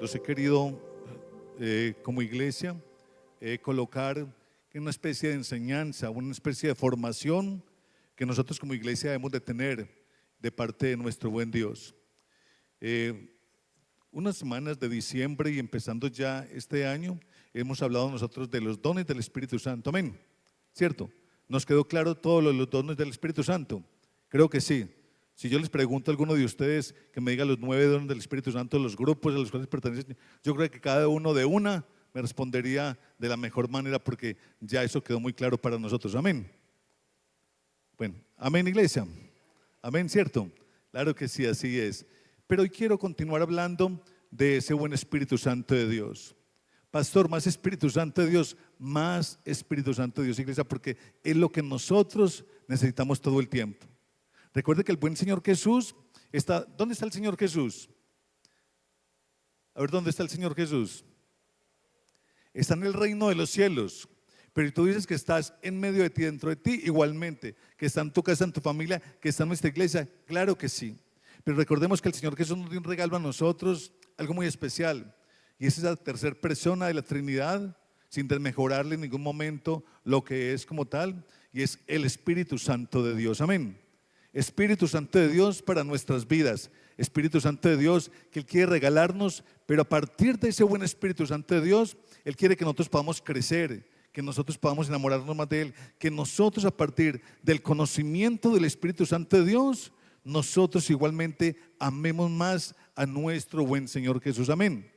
los he querido como iglesia colocar en una especie de enseñanza, una especie de formación que nosotros como iglesia debemos de tener de parte de nuestro buen Dios. Unas semanas de diciembre y empezando ya este año, hemos hablado nosotros de los dones del Espíritu Santo, amén, ¿cierto? ¿Nos quedó claro todos los dones del Espíritu Santo? Creo que sí. Si yo les pregunto a alguno de ustedes que me diga los 9 dones del Espíritu Santo, los grupos a los cuales pertenecen, yo creo que cada uno de una me respondería de la mejor manera, porque ya eso quedó muy claro para nosotros, amén. Bueno, amén, iglesia, amén, ¿cierto? Claro que sí, así es. Pero hoy quiero continuar hablando de ese buen Espíritu Santo de Dios. Pastor, más Espíritu Santo de Dios, más Espíritu Santo de Dios, iglesia, porque es lo que nosotros necesitamos todo el tiempo. Recuerde que el buen Señor Jesús está, ¿dónde está el Señor Jesús? A ver, ¿dónde está el Señor Jesús? Está en el reino de los cielos, pero tú dices que estás en medio de ti, dentro de ti, igualmente, que está en tu casa, en tu familia, que está en nuestra iglesia, claro que sí. Pero recordemos que el Señor Jesús nos dio un regalo a nosotros, algo muy especial, y es esa tercera persona de la Trinidad, sin desmejorarle en ningún momento lo que es como tal, y es el Espíritu Santo de Dios, amén. Espíritu Santo de Dios para nuestras vidas, Espíritu Santo de Dios que Él quiere regalarnos, pero a partir de ese buen Espíritu Santo de Dios, Él quiere que nosotros podamos crecer, que nosotros podamos enamorarnos más de Él, que nosotros a partir del conocimiento del Espíritu Santo de Dios, nosotros igualmente amemos más a nuestro buen Señor Jesús, amén.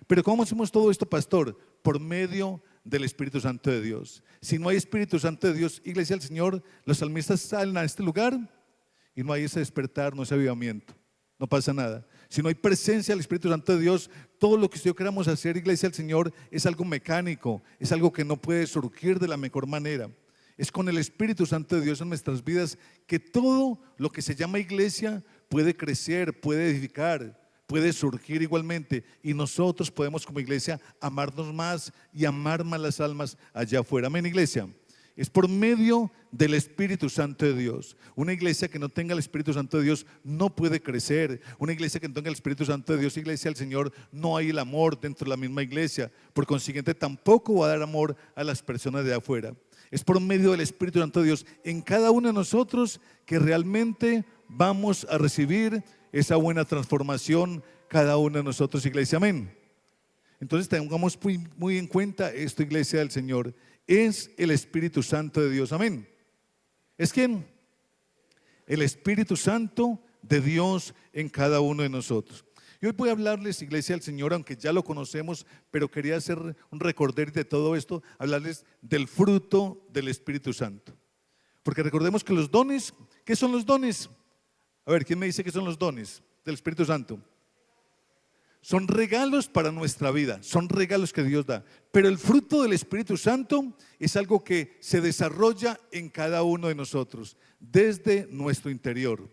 Pero ¿cómo hacemos todo esto, pastor? Por medio del Espíritu Santo de Dios. Si no hay Espíritu Santo de Dios, iglesia del Señor, los salmistas salen a este lugar y no hay ese despertar, no ese avivamiento, no pasa nada. Si no hay presencia del Espíritu Santo de Dios, todo lo que yo queramos hacer, iglesia del Señor, es algo mecánico, es algo que no puede surgir de la mejor manera. Es con el Espíritu Santo de Dios en nuestras vidas que todo lo que se llama iglesia puede crecer, puede edificar, puede surgir igualmente, y nosotros podemos como iglesia amarnos más y amar más las almas allá afuera, amén, iglesia. Es por medio del Espíritu Santo de Dios. Una iglesia que no tenga el Espíritu Santo de Dios no puede crecer. Una iglesia que no tenga el Espíritu Santo de Dios, iglesia del Señor, no hay el amor dentro de la misma iglesia. Por consiguiente, tampoco va a dar amor a las personas de afuera. Es por medio del Espíritu Santo de Dios en cada uno de nosotros que realmente vamos a recibir esa buena transformación, cada uno de nosotros, iglesia, amén. Entonces tengamos muy en cuenta esto, iglesia del Señor. Es el Espíritu Santo de Dios, amén. ¿Es quién? El Espíritu Santo de Dios en cada uno de nosotros. Y hoy voy a hablarles, iglesia del Señor, aunque ya lo conocemos, pero quería hacer un recorder de todo esto, hablarles del fruto del Espíritu Santo. Porque recordemos que los dones, ¿qué son los dones? A ver, ¿quién me dice qué son los dones del Espíritu Santo? Son regalos para nuestra vida, son regalos que Dios da. Pero el fruto del Espíritu Santo es algo que se desarrolla en cada uno de nosotros, desde nuestro interior.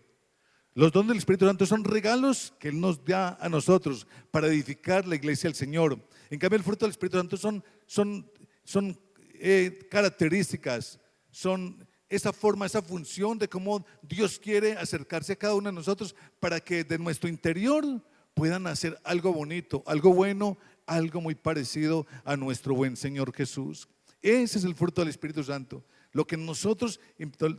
Los dones del Espíritu Santo son regalos que Él nos da a nosotros para edificar la iglesia del Señor. En cambio, el fruto del Espíritu Santo son características, son esa forma, esa función de cómo Dios quiere acercarse a cada uno de nosotros para que de nuestro interior puedan hacer algo bonito, algo bueno, algo muy parecido a nuestro buen Señor Jesús. Ese es el fruto del Espíritu Santo. Lo que nosotros,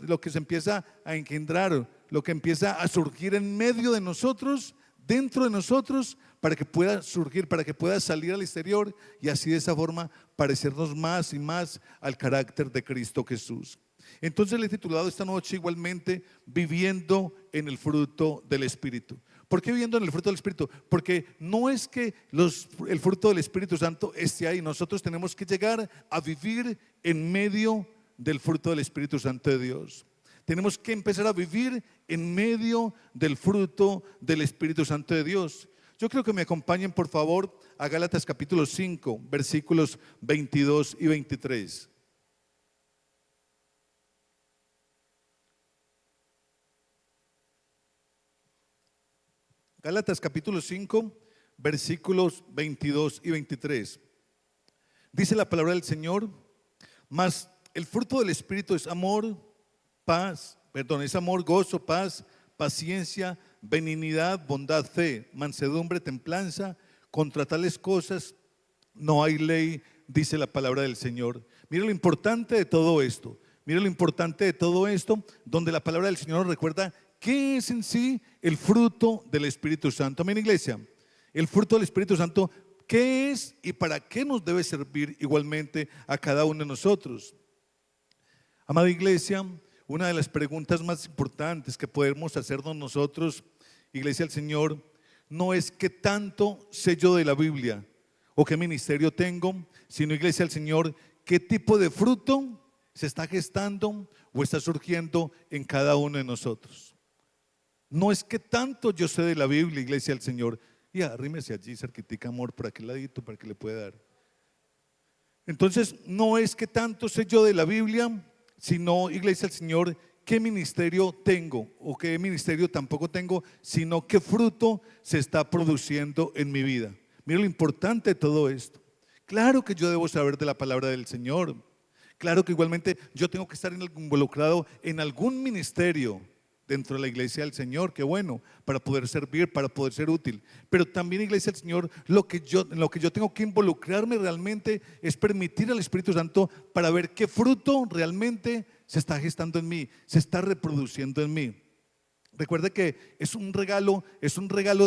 lo que se empieza a engendrar, lo que empieza a surgir en medio de nosotros, dentro de nosotros, para que pueda surgir, para que pueda salir al exterior y así de esa forma parecernos más y más al carácter de Cristo Jesús. Entonces le he titulado esta noche igualmente Viviendo en el fruto del Espíritu. ¿Por qué viviendo en el fruto del Espíritu? Porque no es que el fruto del Espíritu Santo esté ahí, nosotros tenemos que llegar a vivir en medio del fruto del Espíritu Santo de Dios. Tenemos que empezar a vivir en medio del fruto del Espíritu Santo de Dios. Yo creo que me acompañen por favor a Gálatas capítulo 5, versículos 22 y 23. Gálatas capítulo 5, versículos 22 y 23. Dice la palabra del Señor: mas el fruto del Espíritu es amor, es amor, gozo, paz, paciencia, benignidad, bondad, fe, mansedumbre, templanza. Contra tales cosas no hay ley, dice la palabra del Señor. Mira lo importante de todo esto. Mira lo importante de todo esto, donde la palabra del Señor nos recuerda qué es en sí el fruto del Espíritu Santo. Amén, iglesia. El fruto del Espíritu Santo, ¿qué es y para qué nos debe servir igualmente a cada uno de nosotros? Amada iglesia, una de las preguntas más importantes que podemos hacernos nosotros, iglesia del Señor, no es qué tanto sé yo de la Biblia o qué ministerio tengo, sino, iglesia del Señor, qué tipo de fruto se está gestando o está surgiendo en cada uno de nosotros. No es que tanto yo sé de la Biblia, iglesia del Señor, y arrímese allí cerquitica, amor, por aquel ladito para que le pueda dar. Entonces, no es que tanto sé yo de la Biblia, sino, iglesia del Señor, qué ministerio tengo o qué ministerio tampoco tengo, sino qué fruto se está produciendo en mi vida. Mira lo importante de todo esto. Claro que yo debo saber de la palabra del Señor. Claro que igualmente yo tengo que estar involucrado en algún ministerio dentro de la iglesia del Señor, qué bueno, para poder servir, para poder ser útil. Pero también, iglesia del Señor, en lo que yo tengo que involucrarme realmente es permitir al Espíritu Santo para ver qué fruto realmente se está gestando en mí, se está reproduciendo en mí. Recuerde que es un regalo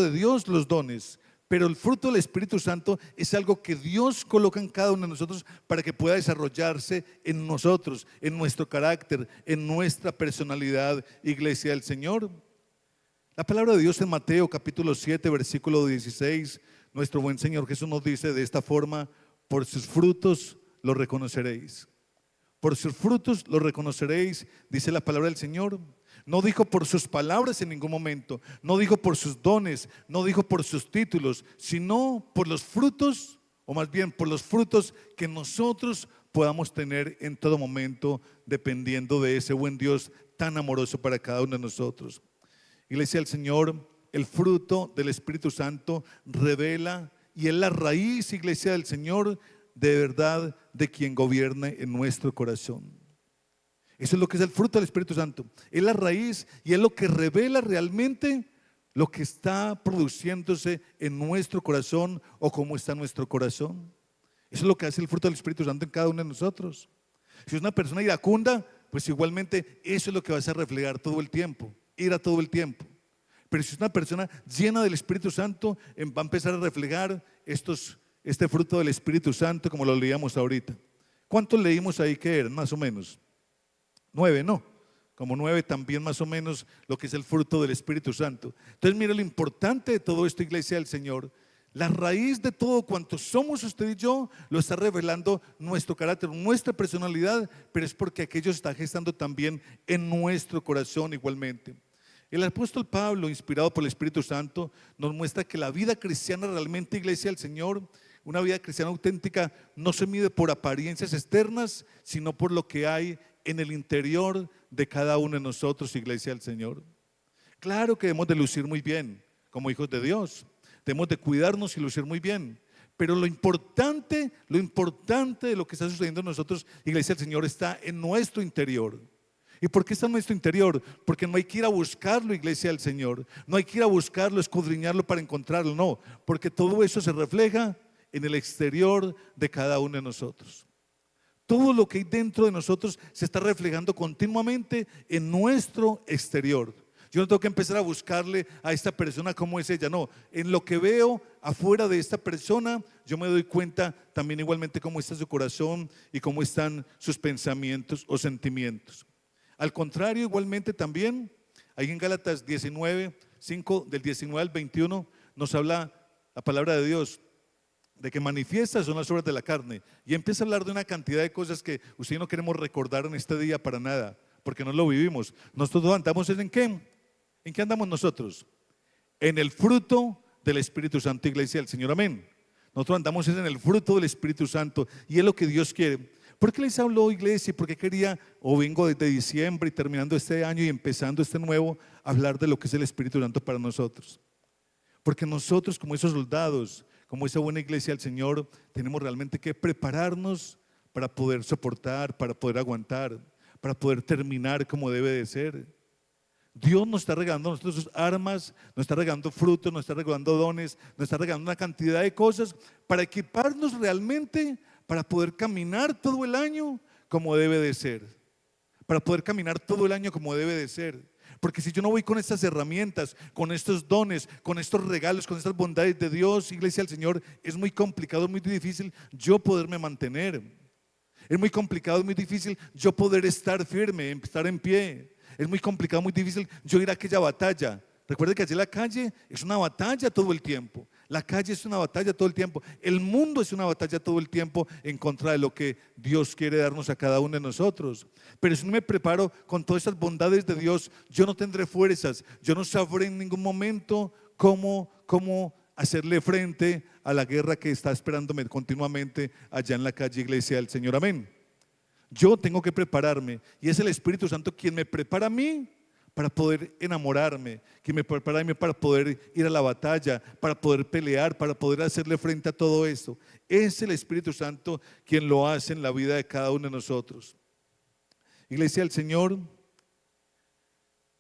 de Dios los dones. Pero el fruto del Espíritu Santo es algo que Dios coloca en cada uno de nosotros para que pueda desarrollarse en nosotros, en nuestro carácter, en nuestra personalidad, iglesia del Señor. La palabra de Dios en Mateo capítulo 7, versículo 16, nuestro buen Señor Jesús nos dice de esta forma: por sus frutos los reconoceréis. Por sus frutos los reconoceréis, dice la palabra del Señor. No dijo por sus palabras en ningún momento, no dijo por sus dones, no dijo por sus títulos, sino por los frutos, o más bien por los frutos que nosotros podamos tener en todo momento, dependiendo de ese buen Dios tan amoroso para cada uno de nosotros. Iglesia del Señor, el fruto del Espíritu Santo revela y es la raíz, iglesia del Señor, de verdad de quien gobierne en nuestro corazón. Eso es lo que es el fruto del Espíritu Santo. Es la raíz y es lo que revela realmente lo que está produciéndose en nuestro corazón o cómo está nuestro corazón. Eso es lo que hace el fruto del Espíritu Santo en cada uno de nosotros. Si es una persona iracunda, pues igualmente eso es lo que va a reflejar todo el tiempo, ira todo el tiempo. Pero si es una persona llena del Espíritu Santo, va a empezar a reflejar este fruto del Espíritu Santo como lo leíamos ahorita. ¿Cuántos leímos ahí que eran, más o menos? 9, ¿no? Como 9 también más o menos lo que es el fruto del Espíritu Santo. Entonces mira lo importante de todo esto, iglesia del Señor. La raíz de todo cuanto somos usted y yo lo está revelando nuestro carácter, nuestra personalidad, pero es porque aquello está gestando también en nuestro corazón igualmente. El apóstol Pablo, inspirado por el Espíritu Santo, nos muestra que la vida cristiana realmente, iglesia del Señor, una vida cristiana auténtica, no se mide por apariencias externas, sino por lo que hay en el interior de cada uno de nosotros, iglesia del Señor. Claro que debemos de lucir muy bien como hijos de Dios, debemos de cuidarnos y lucir muy bien, pero lo importante de lo que está sucediendo en nosotros, iglesia del Señor, está en nuestro interior. ¿Y por qué está en nuestro interior? Porque no hay que ir a buscarlo, iglesia del Señor, no hay que ir a buscarlo, escudriñarlo para encontrarlo, no, porque todo eso se refleja en el exterior de cada uno de nosotros. Todo lo que hay dentro de nosotros se está reflejando continuamente en nuestro exterior. Yo no tengo que empezar a buscarle a esta persona cómo es ella, no. En lo que veo afuera de esta persona, yo me doy cuenta también igualmente cómo está su corazón y cómo están sus pensamientos o sentimientos. Al contrario, igualmente también, ahí en Gálatas 19, 5, del 19 al 21, nos habla la palabra de Dios de que manifiestas son las obras de la carne, y empieza a hablar de una cantidad de cosas que usted no queremos recordar en este día para nada, porque no lo vivimos. Nosotros andamos ¿en qué? ¿En qué andamos nosotros? En el fruto del Espíritu Santo, iglesia del Señor, amén. Nosotros andamos en el fruto del Espíritu Santo y es lo que Dios quiere. ¿Por qué les habló, iglesia? ¿Por qué quería, o vengo desde diciembre y terminando este año y empezando este nuevo, hablar de lo que es el Espíritu Santo para nosotros? Porque nosotros, como esos soldados, como esa buena iglesia del Señor, tenemos realmente que prepararnos para poder soportar, para poder aguantar, para poder terminar como debe de ser. Dios nos está regalando a nosotros sus armas, nos está regalando frutos, nos está regalando dones, nos está regalando una cantidad de cosas para equiparnos realmente para poder caminar todo el año como debe de ser. Para poder caminar todo el año como debe de ser. Porque si yo no voy con estas herramientas, con estos dones, con estos regalos, con estas bondades de Dios, iglesia del Señor, es muy complicado, es muy difícil yo poderme mantener. Es muy complicado, es muy difícil yo poder estar firme, estar en pie. Es muy complicado, muy difícil yo ir a aquella batalla. Recuerde que allí la calle es una batalla todo el tiempo. La calle es una batalla todo el tiempo. El mundo es una batalla todo el tiempo en contra de lo que Dios quiere darnos a cada uno de nosotros. Pero si no me preparo con todas esas bondades de Dios, yo no tendré fuerzas. Yo no sabré en ningún momento cómo hacerle frente a la guerra que está esperándome continuamente allá en la calle, iglesia del Señor. Amén. Yo tengo que prepararme y es el Espíritu Santo quien me prepara a mí para poder enamorarme, quien me prepara a mí para poder ir a la batalla, para poder pelear, para poder hacerle frente a todo esto. Es el Espíritu Santo quien lo hace en la vida de cada uno de nosotros. Iglesia del Señor,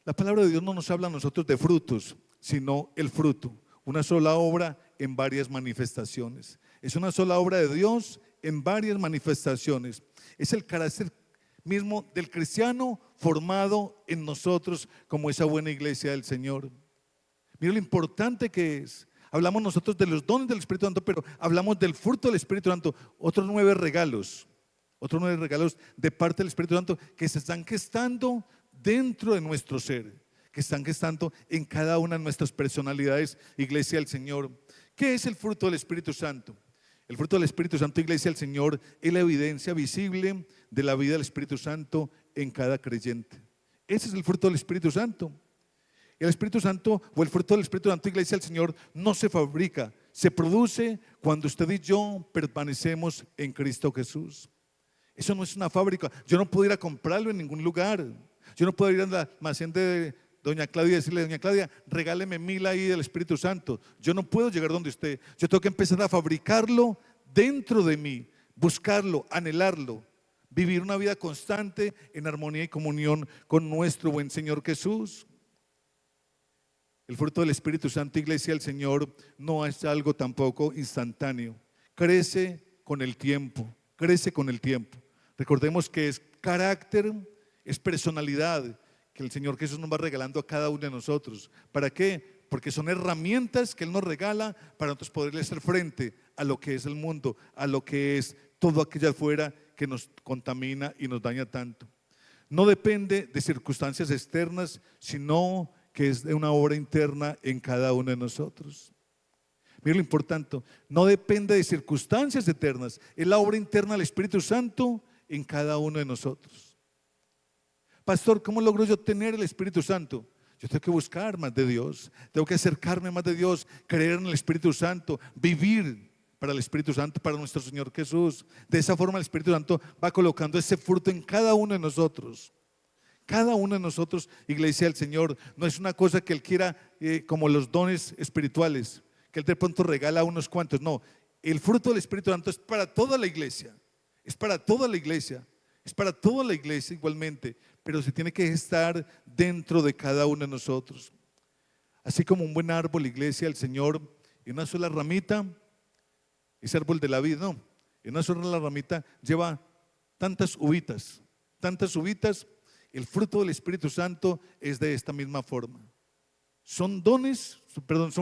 la palabra de Dios no nos habla a nosotros de frutos, sino el fruto. Una sola obra en varias manifestaciones. Es una sola obra de Dios en varias manifestaciones. Es el carácter mismo del cristiano formado en nosotros como esa buena iglesia del Señor. Mira lo importante que es. Hablamos nosotros de los dones del Espíritu Santo, pero hablamos del fruto del Espíritu Santo. Otros 9 regalos de parte del Espíritu Santo que se están gestando dentro de nuestro ser, que están gestando en cada una de nuestras personalidades, iglesia del Señor. ¿Qué es el fruto del Espíritu Santo? El fruto del Espíritu Santo, iglesia del Señor, es la evidencia visible de la vida del Espíritu Santo en cada creyente. Ese es el fruto del Espíritu Santo. El Espíritu Santo o el fruto del Espíritu Santo, iglesia del Señor, no se fabrica, se produce cuando usted y yo permanecemos en Cristo Jesús. Eso no es una fábrica. Yo no puedo ir a comprarlo en ningún lugar. Yo no puedo ir al almacén de doña Claudia y decirle: doña Claudia, regáleme 1000 ahí del Espíritu Santo. Yo no puedo llegar donde usted. Yo tengo que empezar a fabricarlo dentro de mí, buscarlo, anhelarlo, vivir una vida constante en armonía y comunión con nuestro buen Señor Jesús. El fruto del Espíritu Santo, iglesia del Señor, no es algo tampoco instantáneo. Crece con el tiempo, crece con el tiempo. Recordemos que es carácter, es personalidad que el Señor Jesús nos va regalando a cada uno de nosotros. ¿Para qué? Porque son herramientas que Él nos regala para nosotros poderle hacer frente a lo que es el mundo, a lo que es todo aquello afuera que nos contamina y nos daña tanto. No depende de circunstancias externas, sino que es de una obra interna en cada uno de nosotros. Mira lo importante, no depende de circunstancias eternas, es la obra interna del Espíritu Santo en cada uno de nosotros. Pastor, ¿cómo logro yo tener el Espíritu Santo? Yo tengo que buscar más de Dios, tengo que acercarme más de Dios, creer en el Espíritu Santo, vivir para el Espíritu Santo, para nuestro Señor Jesús. De esa forma el Espíritu Santo va colocando ese fruto en cada uno de nosotros. Cada uno de nosotros, iglesia del Señor, no es una cosa que Él quiera como los dones espirituales, que Él de pronto regala a unos cuantos. No, el fruto del Espíritu Santo es para toda la iglesia, es para toda la iglesia, es para toda la iglesia igualmente, pero se tiene que estar dentro de cada uno de nosotros. Así como un buen árbol, iglesia del Señor, en una sola ramita, ese árbol de la vida, no, en una sola ramita lleva tantas uvitas. El fruto del Espíritu Santo es de esta misma forma. Son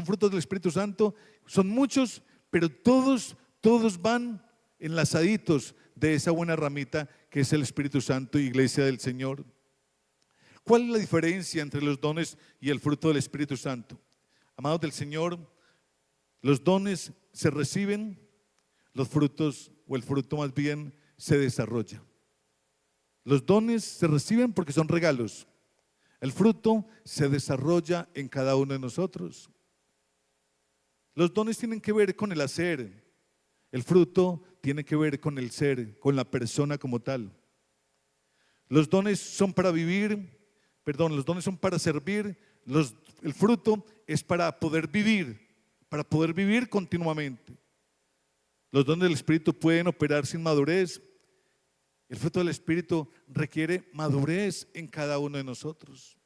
frutos del Espíritu Santo, son muchos, pero todos van enlazaditos de esa buena ramita que es el Espíritu Santo, iglesia del Señor. ¿Cuál es la diferencia entre los dones y el fruto del Espíritu Santo? Amados del Señor, los dones se reciben, los frutos, o el fruto más bien, se desarrolla. Los dones se reciben porque son regalos. El fruto se desarrolla en cada uno de nosotros. Los dones tienen que ver con el hacer. El fruto tiene que ver con el ser, con la persona como tal. Los dones son para los dones son para servir. El fruto es para poder vivir continuamente. Los dones del Espíritu pueden operar sin madurez. El fruto del Espíritu requiere madurez en cada uno de nosotros.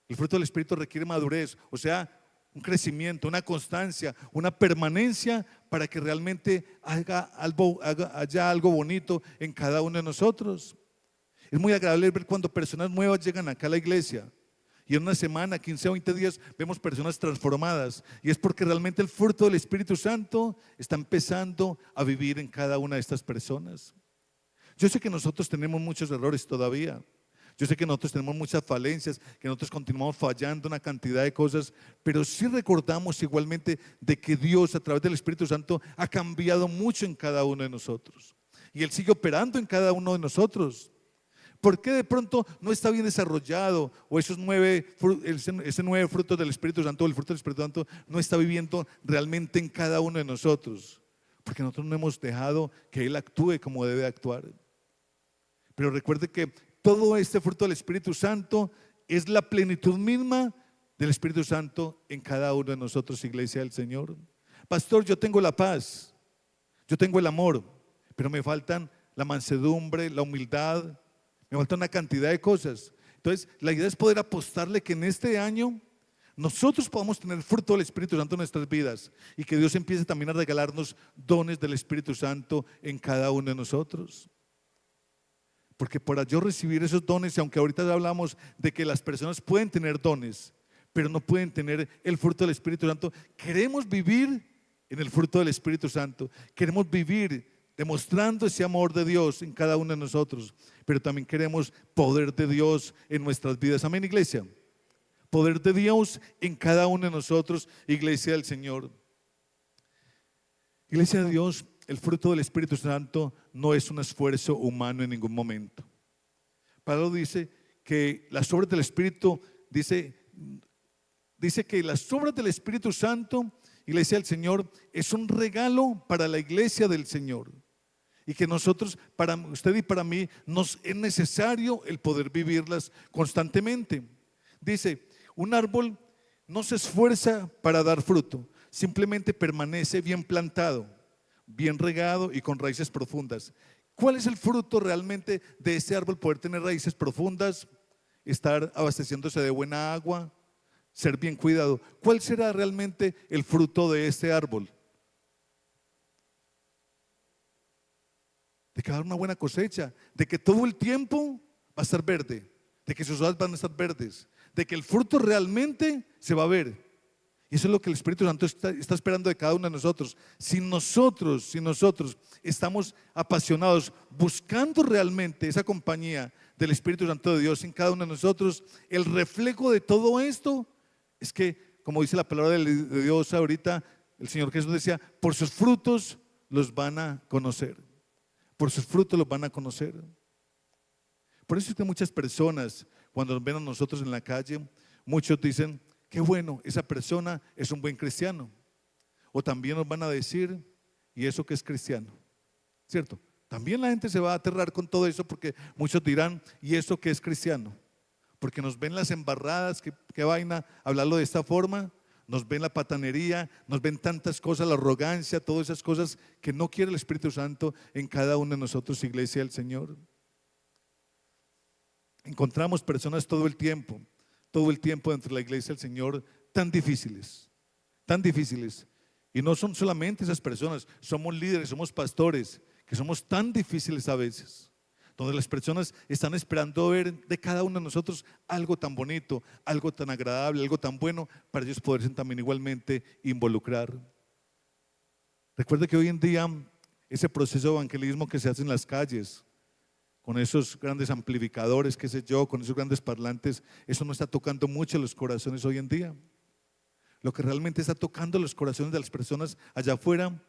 El fruto del Espíritu requiere madurez, o sea, un crecimiento, una constancia, una permanencia para que realmente haya algo bonito en cada uno de nosotros. Es muy agradable ver cuando personas nuevas llegan acá a la iglesia y en una semana, 15 o 20 días, vemos personas transformadas. Y es porque realmente el fruto del Espíritu Santo está empezando a vivir en cada una de estas personas. Yo sé que nosotros tenemos muchos errores todavía. Yo sé que nosotros tenemos muchas falencias, que nosotros continuamos fallando una cantidad de cosas, pero sí recordamos igualmente de que Dios a través del Espíritu Santo ha cambiado mucho en cada uno de nosotros. Y Él sigue operando en cada uno de nosotros. ¿Por qué de pronto no está bien desarrollado o ese 9 frutos del Espíritu Santo, el fruto del Espíritu Santo no está viviendo realmente en cada uno de nosotros? Porque nosotros no hemos dejado que Él actúe como debe actuar. Pero recuerde que todo este fruto del Espíritu Santo es la plenitud misma del Espíritu Santo en cada uno de nosotros, iglesia del Señor. Pastor, yo tengo la paz, yo tengo el amor, pero me faltan la mansedumbre, la humildad, me falta una cantidad de cosas. Entonces, la idea es poder apostarle que en este año nosotros podamos tener fruto del Espíritu Santo en nuestras vidas y que Dios empiece también a regalarnos dones del Espíritu Santo en cada uno de nosotros. Porque para yo recibir esos dones, y aunque ahorita hablamos de que las personas pueden tener dones, pero no pueden tener el fruto del Espíritu Santo, queremos vivir en el fruto del Espíritu Santo, queremos vivir demostrando ese amor de Dios en cada uno de nosotros, pero también queremos poder de Dios en nuestras vidas. Amén, iglesia. Poder de Dios en cada uno de nosotros, iglesia del Señor. Iglesia de Dios, el fruto del Espíritu Santo no es un esfuerzo humano en ningún momento. Pablo dice que las obras del Espíritu, dice que las obras del Espíritu Santo, iglesia del Señor, es un regalo para la iglesia del Señor. Y que nosotros, para usted y para mí, nos es necesario el poder vivirlas constantemente. Dice, un árbol no se esfuerza para dar fruto, simplemente permanece bien plantado, bien regado y con raíces profundas. ¿Cuál es el fruto realmente de ese árbol? Poder tener raíces profundas, estar abasteciéndose de buena agua, ser bien cuidado. ¿Cuál será realmente el fruto de este árbol? De que va a dar una buena cosecha, de que todo el tiempo va a estar verde, de que sus hojas van a estar verdes, de que el fruto realmente se va a ver. Y eso es lo que el Espíritu Santo está esperando de cada uno de nosotros. Si nosotros estamos apasionados, buscando realmente esa compañía del Espíritu Santo de Dios en cada uno de nosotros, el reflejo de todo esto es que, como dice la palabra de Dios ahorita, el Señor Jesús decía, por sus frutos los van a conocer. Por sus frutos los van a conocer. Por eso es que muchas personas, cuando nos ven a nosotros en la calle, muchos dicen, qué bueno, esa persona es un buen cristiano. O también nos van a decir, ¿y eso qué es cristiano? ¿Cierto? También la gente se va a aterrar con todo eso porque muchos dirán, ¿y eso qué es cristiano? Porque nos ven las embarradas, qué vaina hablarlo de esta forma. Nos ven la patanería, nos ven tantas cosas, la arrogancia, todas esas cosas que no quiere el Espíritu Santo en cada uno de nosotros, iglesia del Señor. Encontramos personas todo el tiempo dentro de la iglesia del Señor tan difíciles. Y no son solamente esas personas, somos líderes, somos pastores, que somos tan difíciles a veces, donde las personas están esperando ver de cada uno de nosotros algo tan bonito, algo tan agradable, algo tan bueno, para ellos poderse también igualmente involucrar. Recuerde que hoy en día ese proceso de evangelismo que se hace en las calles, con esos grandes amplificadores, qué sé yo, con esos grandes parlantes, eso no está tocando mucho los corazones hoy en día. Lo que realmente está tocando los corazones de las personas allá afuera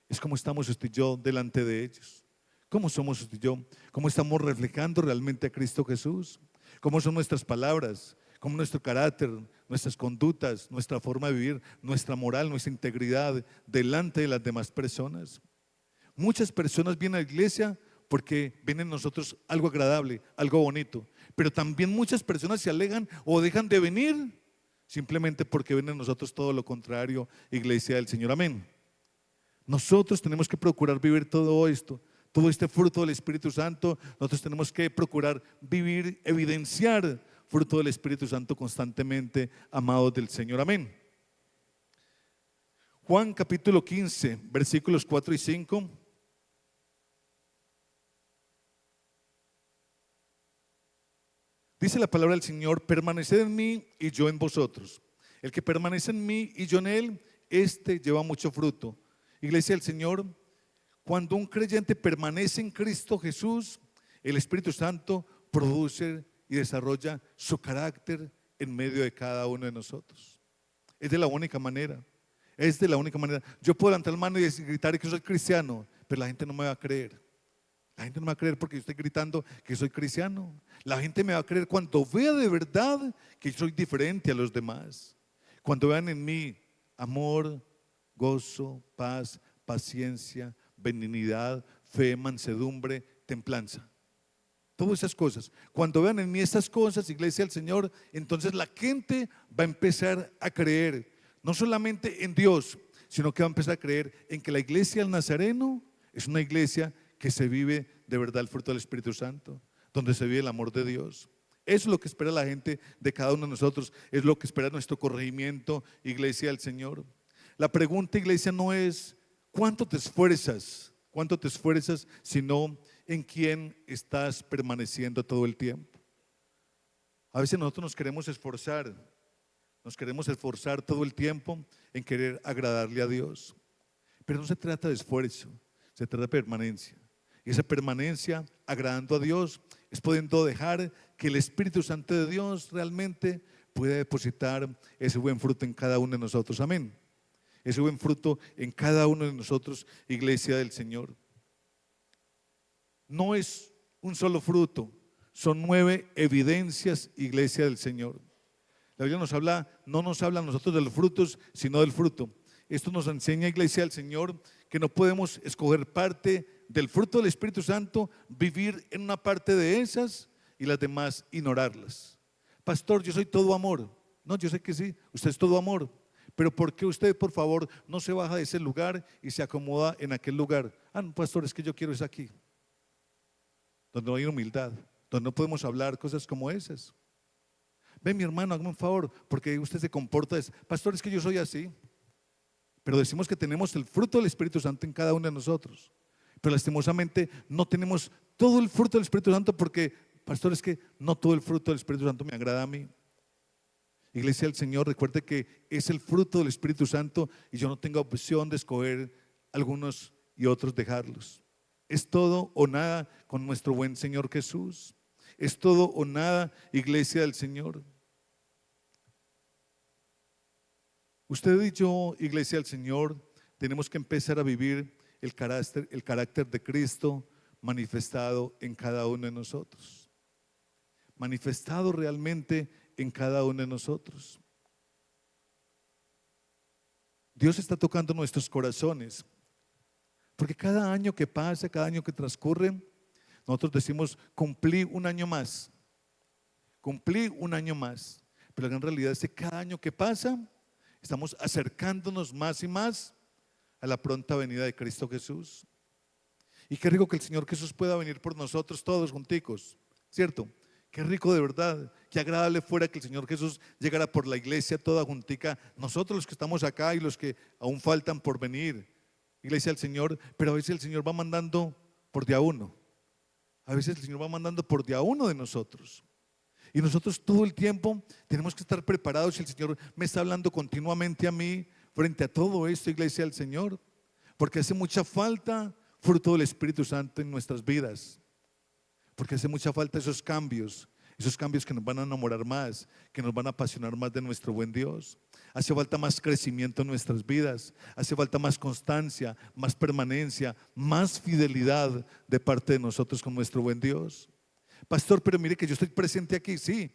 es cómo estamos usted y yo delante de ellos. ¿Cómo somos usted y yo? ¿Cómo estamos reflejando realmente a Cristo Jesús? ¿Cómo son nuestras palabras? ¿Cómo nuestro carácter, nuestras conductas, nuestra forma de vivir, nuestra moral, nuestra integridad delante de las demás personas? Muchas personas vienen a la iglesia porque ven en nosotros algo agradable, algo bonito, pero también muchas personas se alejan o dejan de venir simplemente porque ven en nosotros todo lo contrario, iglesia del Señor. Amén. Nosotros tenemos que procurar vivir todo esto, todo este fruto del Espíritu Santo. Nosotros tenemos que procurar vivir, evidenciar fruto del Espíritu Santo constantemente, amados del Señor. Amén. Juan capítulo 15, versículos 4 y 5. Dice la palabra del Señor: permaneced en mí y yo en vosotros. El que permanece en mí y yo en él, este lleva mucho fruto. Iglesia del Señor, cuando un creyente permanece en Cristo Jesús, el Espíritu Santo produce y desarrolla su carácter en medio de cada uno de nosotros. Es de la única manera. Es de la única manera. Yo puedo levantar la mano y gritar que soy cristiano, pero la gente no me va a creer. La gente no me va a creer porque yo estoy gritando que soy cristiano. La gente me va a creer cuando vea de verdad que soy diferente a los demás. Cuando vean en mí amor, gozo, paz, paciencia, benignidad, fe, mansedumbre, templanza. Todas esas cosas. Cuando vean en mí estas cosas, iglesia del Señor, entonces la gente va a empezar a creer, no solamente en Dios, sino que va a empezar a creer en que la iglesia del Nazareno es una iglesia que se vive de verdad el fruto del Espíritu Santo, donde se vive el amor de Dios. Eso es lo que espera la gente de cada uno de nosotros, es lo que espera nuestro corregimiento, iglesia del Señor. La pregunta, iglesia, no es cuánto te esfuerzas, sino en quién estás permaneciendo todo el tiempo. A veces nosotros nos queremos esforzar todo el tiempo en querer agradarle a Dios, pero no se trata de esfuerzo, se trata de permanencia. Y esa permanencia agradando a Dios es pudiendo dejar que el Espíritu Santo de Dios realmente pueda depositar ese buen fruto en cada uno de nosotros. Amén. Ese buen fruto en cada uno de nosotros, iglesia del Señor. No es un solo fruto, son 9 evidencias, iglesia del Señor. La Biblia no nos habla a nosotros de los frutos, sino del fruto. Esto nos enseña, iglesia del Señor, que no podemos escoger parte del fruto del Espíritu Santo, vivir en una parte de esas y las demás ignorarlas. Pastor, yo soy todo amor. No, yo sé que sí, usted es todo amor. Pero ¿por qué usted, por favor, no se baja de ese lugar y se acomoda en aquel lugar? No, pastor, es que yo quiero es aquí, donde no hay humildad, donde no podemos hablar cosas como esas. Ven, mi hermano, hágame un favor, porque usted se comporta pastor, es que yo soy así. Pero decimos que tenemos el fruto del Espíritu Santo en cada uno de nosotros, pero lastimosamente no tenemos todo el fruto del Espíritu Santo porque, pastor, es que no todo el fruto del Espíritu Santo me agrada a mí. Iglesia del Señor, recuerde que es el fruto del Espíritu Santo y yo no tengo opción de escoger algunos y otros dejarlos. Es todo o nada con nuestro buen Señor Jesús. Es todo o nada, iglesia del Señor. Usted y yo, iglesia del Señor, tenemos que empezar a vivir el carácter de Cristo manifestado en cada uno de nosotros. Manifestado realmente en cada uno de nosotros. Dios está tocando nuestros corazones, porque cada año que pasa, cada año que transcurre, nosotros decimos, cumplí un año más, pero en realidad es que cada año que pasa, estamos acercándonos más y más a la pronta venida de Cristo Jesús. Y qué rico que el Señor Jesús pueda venir por nosotros todos junticos, ¿cierto? Qué rico de verdad, qué agradable fuera que el Señor Jesús llegara por la iglesia toda juntica, nosotros los que estamos acá y los que aún faltan por venir, iglesia del Señor. Pero a veces el Señor va mandando por de a uno, a veces el Señor va mandando por de a uno de nosotros. Y nosotros todo el tiempo tenemos que estar preparados. Si el Señor me está hablando continuamente a mí frente a todo esto, iglesia del Señor, porque hace mucha falta fruto del Espíritu Santo en nuestras vidas, porque hace mucha falta esos cambios que nos van a enamorar más, que nos van a apasionar más de nuestro buen Dios. Hace falta más crecimiento en nuestras vidas, hace falta más constancia, más permanencia, más fidelidad de parte de nosotros con nuestro buen Dios. Pastor, pero mire que yo estoy presente aquí. Sí,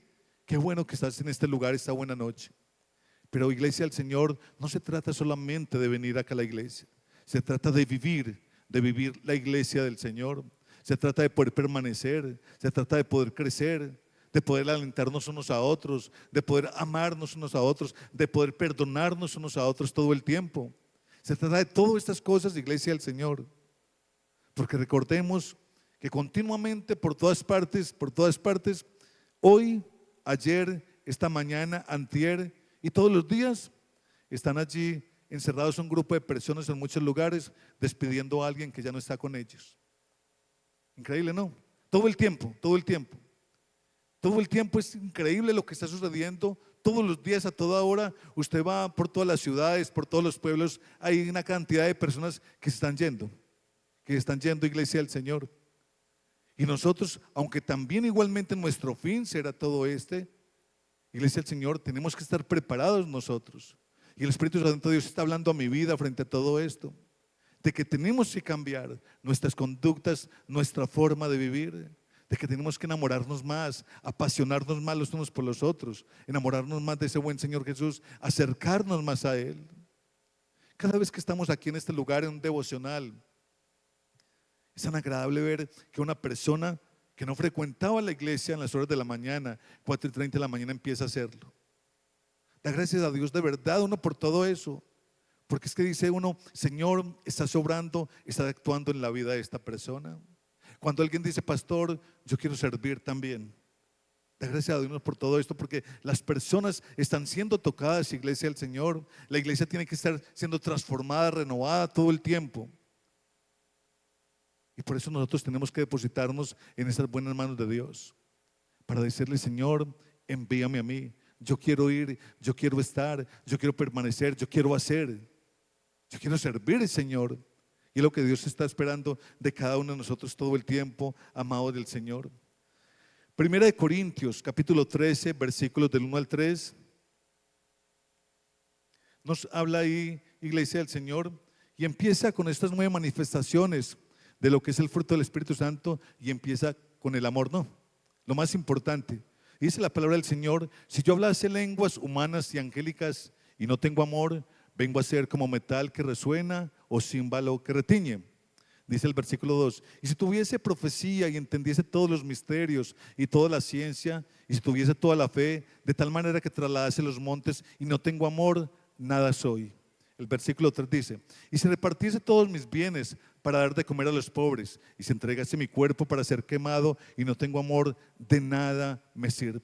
qué bueno que estás en este lugar esta buena noche. Pero iglesia del Señor, no se trata solamente de venir acá a la iglesia, se trata de vivir la iglesia del Señor. Se trata de poder permanecer, se trata de poder crecer, de poder alentarnos unos a otros, de poder amarnos unos a otros, de poder perdonarnos unos a otros todo el tiempo. Se trata de todas estas cosas, iglesia del Señor, porque recordemos que continuamente por todas partes, hoy ayer, esta mañana, antier y todos los días están allí encerrados un grupo de personas en muchos lugares despidiendo a alguien que ya no está con ellos. Increíble, ¿no? Todo el tiempo, todo el tiempo. Todo el tiempo es increíble lo que está sucediendo. Todos los días, a toda hora, usted va por todas las ciudades, por todos los pueblos, hay una cantidad de personas que están yendo, iglesia del Señor. Y nosotros, aunque también igualmente nuestro fin será todo iglesia del Señor, tenemos que estar preparados nosotros. Y el Espíritu Santo de Dios está hablando a mi vida frente a todo esto, de que tenemos que cambiar nuestras conductas, nuestra forma de vivir, de que tenemos que enamorarnos más, apasionarnos más los unos por los otros, enamorarnos más de ese buen Señor Jesús, acercarnos más a Él. Cada vez que estamos aquí en este lugar, en un devocional, es tan agradable ver que una persona que no frecuentaba la iglesia en las horas de la mañana, 4:30 de la mañana, empieza a hacerlo. Da gracias a Dios de verdad uno por todo eso, porque es que dice uno, Señor, está sobrando, está actuando en la vida de esta persona. Cuando alguien dice, pastor, yo quiero servir también, da gracias a Dios por todo esto, porque las personas están siendo tocadas, iglesia del Señor. La iglesia tiene que estar siendo transformada, renovada todo el tiempo. Y por eso nosotros tenemos que depositarnos en esas buenas manos de Dios, para decirle, Señor, envíame a mí. Yo quiero ir, yo quiero estar, yo quiero permanecer, yo quiero hacer, yo quiero servir, Señor. Y es lo que Dios está esperando de cada uno de nosotros todo el tiempo, amados del Señor. Primera de Corintios, capítulo 13, versículos del 1 al 3. Nos habla ahí, iglesia del Señor, y empieza con estas 9 manifestaciones de lo que es el fruto del Espíritu Santo, y empieza con el amor, ¿no? Lo más importante. Dice la palabra del Señor, si yo hablase lenguas humanas y angélicas y no tengo amor, vengo a ser como metal que resuena o címbalo que retiñe. Dice el versículo 2, y si tuviese profecía y entendiese todos los misterios y toda la ciencia, y si tuviese toda la fe, de tal manera que trasladase los montes y no tengo amor, nada soy. El versículo 3 dice, y si repartiese todos mis bienes para dar de comer a los pobres, y si entregase mi cuerpo para ser quemado y no tengo amor, de nada me sirve.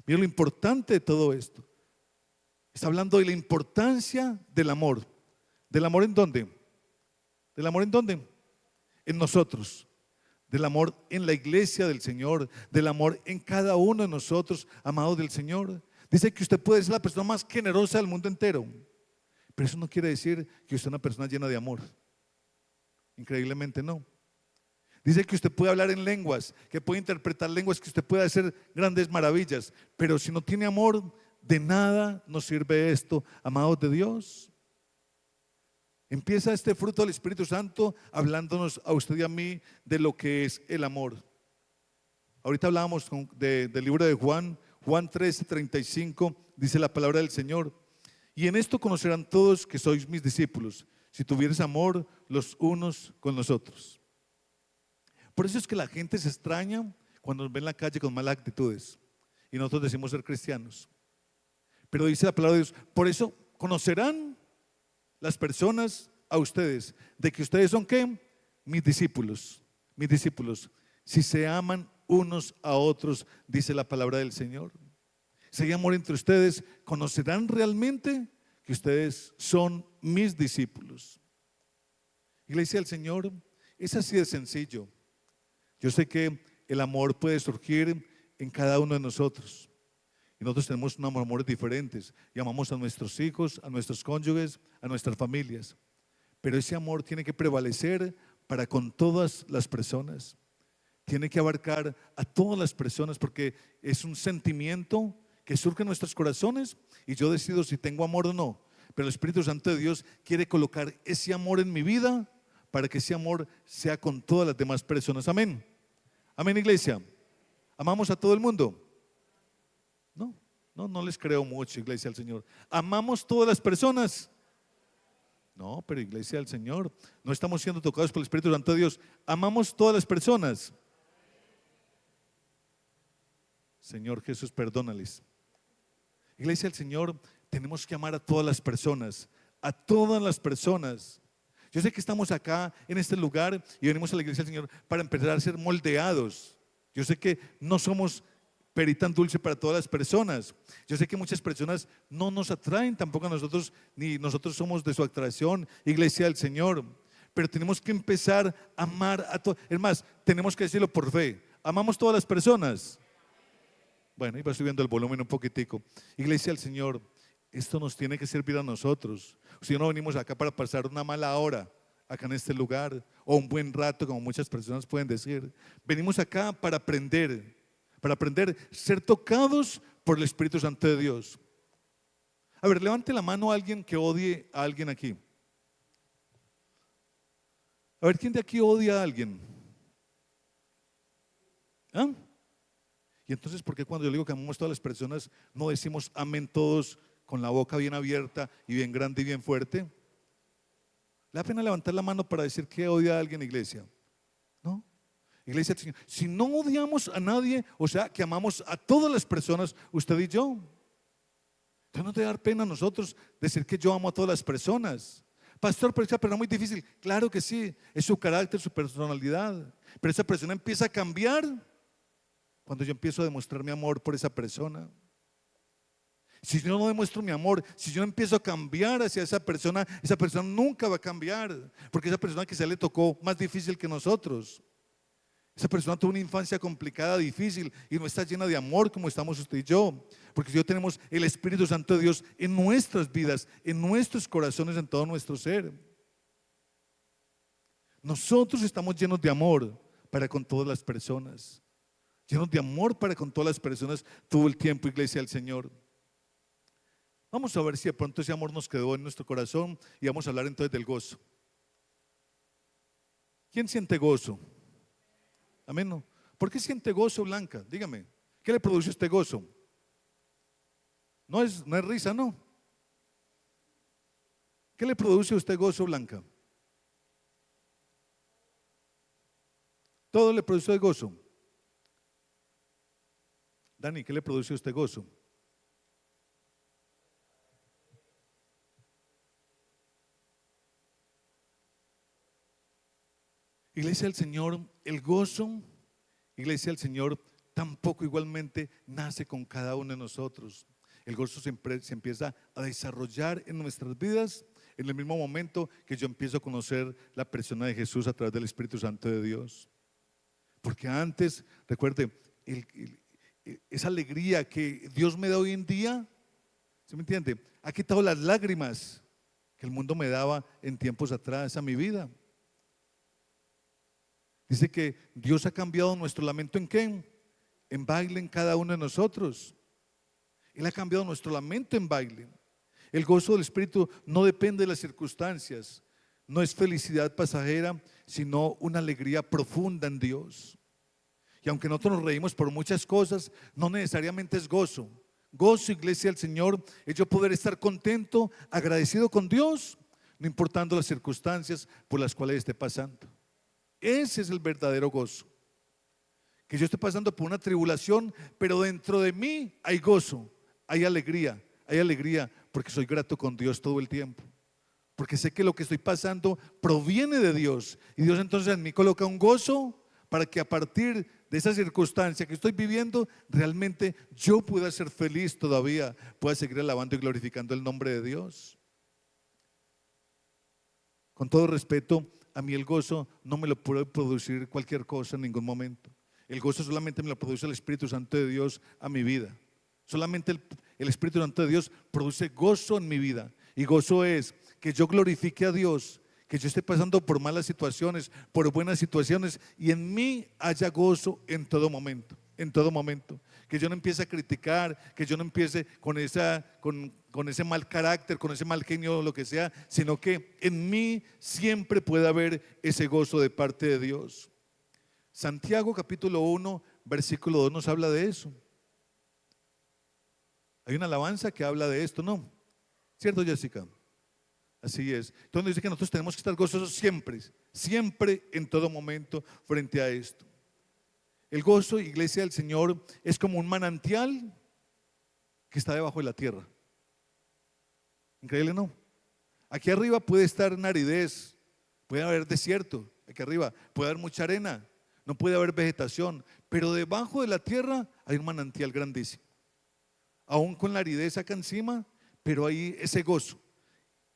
Mira lo importante de todo esto. Está hablando de la importancia del amor. ¿Del amor en dónde? ¿Del amor en dónde? En nosotros. Del amor en la iglesia del Señor. Del amor en cada uno de nosotros, amados del Señor. Dice que usted puede ser la persona más generosa del mundo entero, pero eso no quiere decir que usted es una persona llena de amor. Increíblemente no. Dice que usted puede hablar en lenguas, que puede interpretar lenguas, que usted puede hacer grandes maravillas, pero si no tiene amor, de nada nos sirve esto, amados de Dios. Empieza este fruto del Espíritu Santo hablándonos a usted y a mí de lo que es el amor. Ahorita hablábamos del libro de Juan 13:35, dice la palabra del Señor. Y en esto conocerán todos que sois mis discípulos, si tuvieres amor los unos con los otros. Por eso es que la gente se extraña cuando nos ven en la calle con malas actitudes y nosotros decimos ser cristianos. Pero dice la palabra de Dios, por eso conocerán las personas a ustedes, de que ustedes son ¿qué? Mis discípulos, si se aman unos a otros, dice la palabra del Señor. Si hay amor entre ustedes, conocerán realmente que ustedes son mis discípulos. Iglesia del Señor, es así de sencillo. Yo sé que el amor puede surgir en cada uno de nosotros. Y nosotros tenemos unos amores diferentes. Y amamos a nuestros hijos, a nuestros cónyuges, a nuestras familias. Pero ese amor tiene que prevalecer para con todas las personas. Tiene que abarcar a todas las personas, porque es un sentimiento que surge en nuestros corazones y yo decido si tengo amor o no. Pero el Espíritu Santo de Dios quiere colocar ese amor en mi vida para que ese amor sea con todas las demás personas. Amén. Amén, iglesia. ¿Amamos a todo el mundo? No les creo mucho, iglesia del Señor. ¿Amamos todas las personas? No, pero iglesia del Señor, no estamos siendo tocados por el Espíritu Santo de Dios. ¿Amamos todas las personas? Señor Jesús, perdónales. Iglesia del Señor, tenemos que amar a todas las personas, a todas las personas. Yo sé que estamos acá en este lugar y venimos a la iglesia del Señor para empezar a ser moldeados. Yo sé que no somos perita tan dulce para todas las personas. Yo sé que muchas personas no nos atraen tampoco a nosotros, ni nosotros somos de su atracción, iglesia del Señor. Pero tenemos que empezar a amar a todos. Es más, tenemos que decirlo por fe. ¿Amamos todas las personas? Bueno, iba subiendo el volumen un poquitico. Iglesia del Señor, esto nos tiene que servir a nosotros. Si no venimos acá para pasar una mala hora, acá en este lugar, o un buen rato, como muchas personas pueden decir. Venimos acá para aprender a ser tocados por el Espíritu Santo de Dios. A ver, levante la mano a alguien que odie a alguien aquí. A ver, ¿quién de aquí odia a alguien? ¿Ah? Y entonces, ¿por qué cuando yo digo que amamos a todas las personas, no decimos amén todos con la boca bien abierta y bien grande y bien fuerte? ¿Le da pena levantar la mano para decir que odia a alguien, iglesia? ¿No? Iglesia, si no odiamos a nadie, o sea, que amamos a todas las personas, usted y yo, entonces no debe dar pena a nosotros decir que yo amo a todas las personas. Pastor, pero esa persona es muy difícil. Claro que sí, es su carácter, su personalidad. Pero esa persona empieza a cambiar cuando yo empiezo a demostrar mi amor por esa persona. Si yo no demuestro mi amor, si yo no empiezo a cambiar hacia esa persona nunca va a cambiar. Porque esa persona quizá le tocó más difícil que nosotros. Esa persona tuvo una infancia complicada, difícil, y no está llena de amor como estamos usted y yo. Porque si yo tenemos el Espíritu Santo de Dios en nuestras vidas, en nuestros corazones, en todo nuestro ser. Nosotros estamos llenos de amor para con todas las personas. Llenos de amor para con todas las personas todo el tiempo, iglesia del Señor. Vamos a ver si de pronto ese amor nos quedó en nuestro corazón y vamos a hablar entonces del gozo. ¿Quién siente gozo? Amén. ¿No? ¿Por qué siente gozo, Blanca? Dígame, ¿qué le produce a usted gozo? No es risa, ¿no? ¿Qué le produce a usted gozo, Blanca? Todo le produce gozo. Dani, ¿qué le produce a usted gozo? Iglesia del Señor, el gozo, iglesia del Señor, tampoco igualmente nace con cada uno de nosotros. El gozo siempre se empieza a desarrollar en nuestras vidas en el mismo momento que yo empiezo a conocer la persona de Jesús a través del Espíritu Santo de Dios. Porque antes, recuerde, esa alegría que Dios me da hoy en día, ¿sí me entiende? Ha quitado las lágrimas que el mundo me daba en tiempos atrás a mi vida. Dice que Dios ha cambiado nuestro lamento ¿en qué? En baile en cada uno de nosotros. Él ha cambiado nuestro lamento en baile. El gozo del Espíritu no depende de las circunstancias. No es felicidad pasajera, sino una alegría profunda en Dios. Y aunque nosotros nos reímos por muchas cosas, no necesariamente es gozo. Gozo, iglesia del Señor, es yo poder estar contento, agradecido con Dios, no importando las circunstancias por las cuales esté pasando. Ese es el verdadero gozo. Que yo esté pasando por una tribulación, pero dentro de mí hay gozo, hay alegría porque soy grato con Dios todo el tiempo. Porque sé que lo que estoy pasando proviene de Dios. Y Dios entonces en mí coloca un gozo para que a partir de esa circunstancia que estoy viviendo, realmente yo pueda ser feliz todavía, pueda seguir alabando y glorificando el nombre de Dios. Con todo respeto, a mí el gozo no me lo puede producir cualquier cosa en ningún momento. El gozo solamente me lo produce el Espíritu Santo de Dios a mi vida. Solamente el Espíritu Santo de Dios produce gozo en mi vida. Y gozo es que yo glorifique a Dios, que yo esté pasando por malas situaciones, por buenas situaciones, y en mí haya gozo en todo momento. En todo momento. Que yo no empiece a criticar, que yo no empiece con ese mal carácter, con ese mal genio o lo que sea, sino que en mí siempre puede haber ese gozo de parte de Dios. Santiago capítulo 1, versículo 2 nos habla de eso. Hay una alabanza que habla de esto, ¿no? ¿Cierto, Jessica? Así es. Entonces dice que nosotros tenemos que estar gozosos siempre, siempre en todo momento frente a esto. El gozo, iglesia del Señor, es como un manantial que está debajo de la tierra. Increíble, ¿no? Aquí arriba puede estar una aridez, puede haber desierto, aquí arriba puede haber mucha arena, no puede haber vegetación, pero debajo de la tierra hay un manantial grandísimo. Aún con la aridez acá encima, pero hay ese gozo.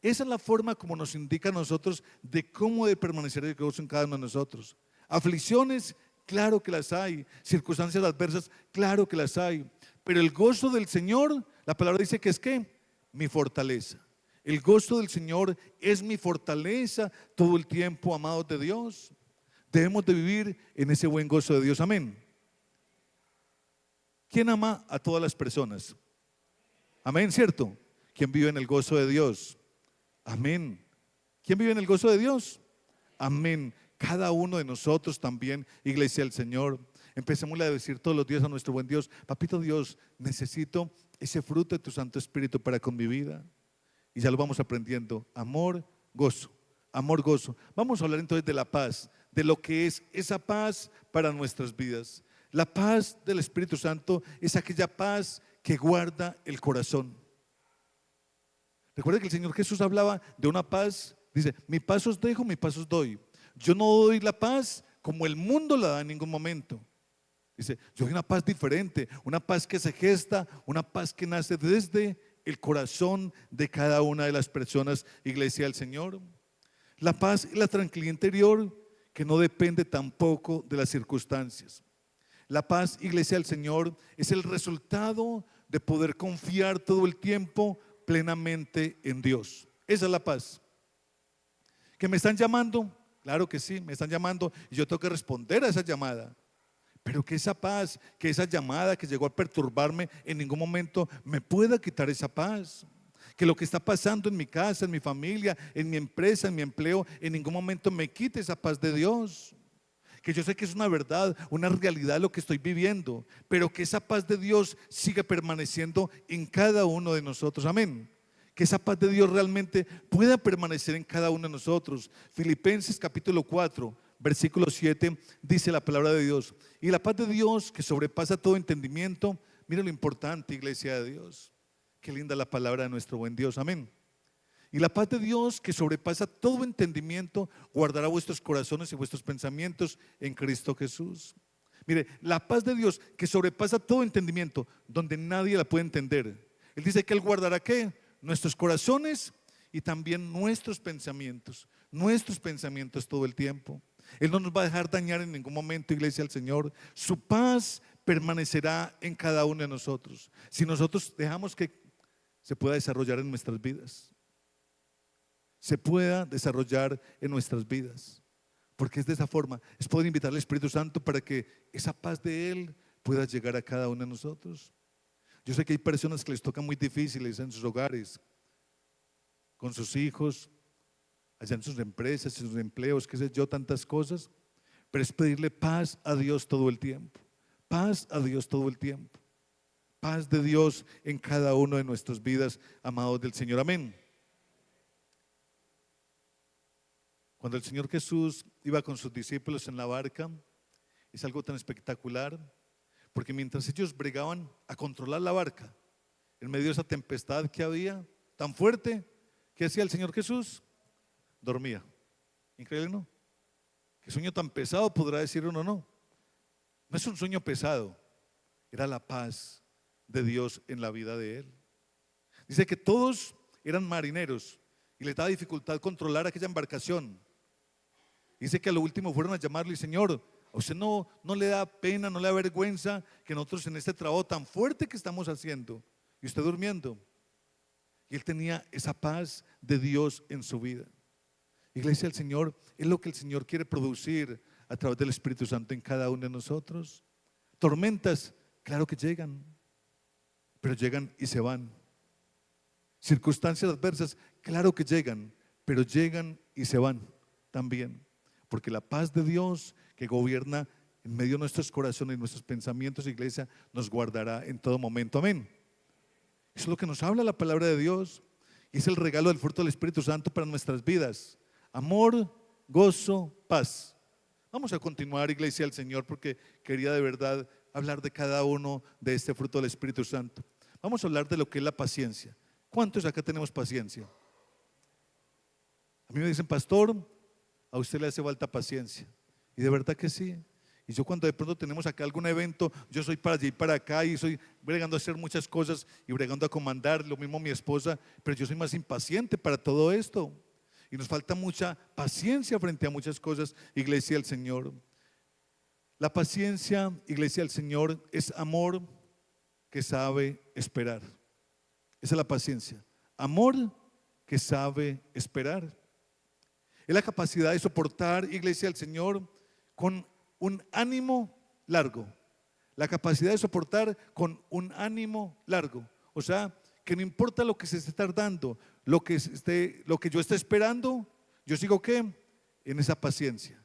Esa es la forma como nos indica a nosotros de cómo de permanecer el gozo en cada uno de nosotros. Aflicciones, claro que las hay. Circunstancias adversas, claro que las hay. Pero el gozo del Señor, la palabra dice que es ¿qué? Mi fortaleza. El gozo del Señor es mi fortaleza todo el tiempo, amados de Dios. Debemos de vivir en ese buen gozo de Dios. Amén. ¿Quién ama a todas las personas? Amén, ¿cierto? ¿Quién vive en el gozo de Dios? Amén. ¿Quién vive en el gozo de Dios? Amén. Cada uno de nosotros también, iglesia del Señor. Empecemos a decir todos los días a nuestro buen Dios: papito Dios, necesito ese fruto de tu Santo Espíritu para con mi vida. Y ya lo vamos aprendiendo. Amor, gozo. Amor, gozo. Vamos a hablar entonces de la paz, de lo que es esa paz para nuestras vidas. La paz del Espíritu Santo es aquella paz que guarda el corazón. Recuerda que el Señor Jesús hablaba de una paz. Dice: mi paz os dejo, mi paz os doy. Yo no doy la paz como el mundo la da en ningún momento. Dice: yo doy una paz diferente, una paz que se gesta, una paz que nace desde el corazón de cada una de las personas, iglesia del Señor. La paz y la tranquilidad interior que no depende tampoco de las circunstancias. La paz, iglesia del Señor, es el resultado de poder confiar todo el tiempo plenamente en Dios. Esa es la paz. ¿Que me están llamando? Claro que sí, me están llamando y yo tengo que responder a esa llamada. Pero que esa paz, que esa llamada que llegó a perturbarme en ningún momento me pueda quitar esa paz. Que lo que está pasando en mi casa, en mi familia, en mi empresa, en mi empleo, en ningún momento me quite esa paz de Dios. Que yo sé que es una verdad, una realidad lo que estoy viviendo, pero que esa paz de Dios siga permaneciendo en cada uno de nosotros. Amén. Que esa paz de Dios realmente pueda permanecer en cada uno de nosotros. Filipenses capítulo 4, versículo 7 dice la palabra de Dios: y la paz de Dios que sobrepasa todo entendimiento. Mira lo importante, iglesia de Dios. Qué linda la palabra de nuestro buen Dios. Amén. Y la paz de Dios que sobrepasa todo entendimiento guardará vuestros corazones y vuestros pensamientos en Cristo Jesús. Mire, la paz de Dios que sobrepasa todo entendimiento, donde nadie la puede entender. Él dice que Él guardará ¿qué? Nuestros corazones y también nuestros pensamientos todo el tiempo. Él no nos va a dejar dañar en ningún momento, iglesia del Señor. Su paz permanecerá en cada uno de nosotros, si nosotros dejamos que se pueda desarrollar en nuestras vidas. Se pueda desarrollar en nuestras vidas, porque es de esa forma, es poder invitar al Espíritu Santo para que esa paz de Él pueda llegar a cada uno de nosotros. Yo sé que hay personas que les toca muy difíciles en sus hogares, con sus hijos, allá en sus empresas, en sus empleos, qué sé yo, tantas cosas, pero es pedirle paz a Dios todo el tiempo, paz a Dios todo el tiempo, paz de Dios en cada uno de nuestras vidas, amados del Señor. Amén. Cuando el Señor Jesús iba con sus discípulos en la barca, es algo tan espectacular, porque mientras ellos bregaban a controlar la barca, en medio de esa tempestad que había, tan fuerte, ¿qué hacía el Señor Jesús? Dormía. Increíble, ¿no? ¿Qué sueño tan pesado podrá decir uno? No, no es un sueño pesado, era la paz de Dios en la vida de él. Dice que todos eran marineros y les daba dificultad controlar aquella embarcación. Dice que a lo último fueron a llamarle: Señor, ¿a usted no le da pena, no le da vergüenza que nosotros en este trabajo tan fuerte que estamos haciendo y usted durmiendo? Y él tenía esa paz de Dios en su vida. Iglesia del Señor, es lo que el Señor quiere producir a través del Espíritu Santo en cada uno de nosotros. Tormentas, claro que llegan, pero llegan y se van. Circunstancias adversas, claro que llegan, pero llegan y se van también. Porque la paz de Dios que gobierna en medio de nuestros corazones y nuestros pensamientos, iglesia, nos guardará en todo momento. Amén. Eso es lo que nos habla la palabra de Dios y es el regalo del fruto del Espíritu Santo para nuestras vidas: amor, gozo, paz. Vamos a continuar, iglesia del Señor, porque quería de verdad hablar de cada uno de este fruto del Espíritu Santo. Vamos a hablar de lo que es la paciencia. ¿Cuántos acá tenemos paciencia? A mí me dicen: pastor, a usted le hace falta paciencia. Y de verdad que sí. Y yo cuando de pronto tenemos acá algún evento, yo soy para allá y para acá y soy bregando a hacer muchas cosas y bregando a comandar, lo mismo mi esposa, pero yo soy más impaciente para todo esto. Y nos falta mucha paciencia frente a muchas cosas, iglesia del Señor. La paciencia, iglesia del Señor, es amor que sabe esperar. Esa es la paciencia. Amor que sabe esperar. Es la capacidad de soportar, iglesia del Señor, con un ánimo largo. La capacidad de soportar con un ánimo largo. O sea, que no importa lo que se esté tardando, lo que yo esté esperando, yo sigo ¿qué? En esa paciencia.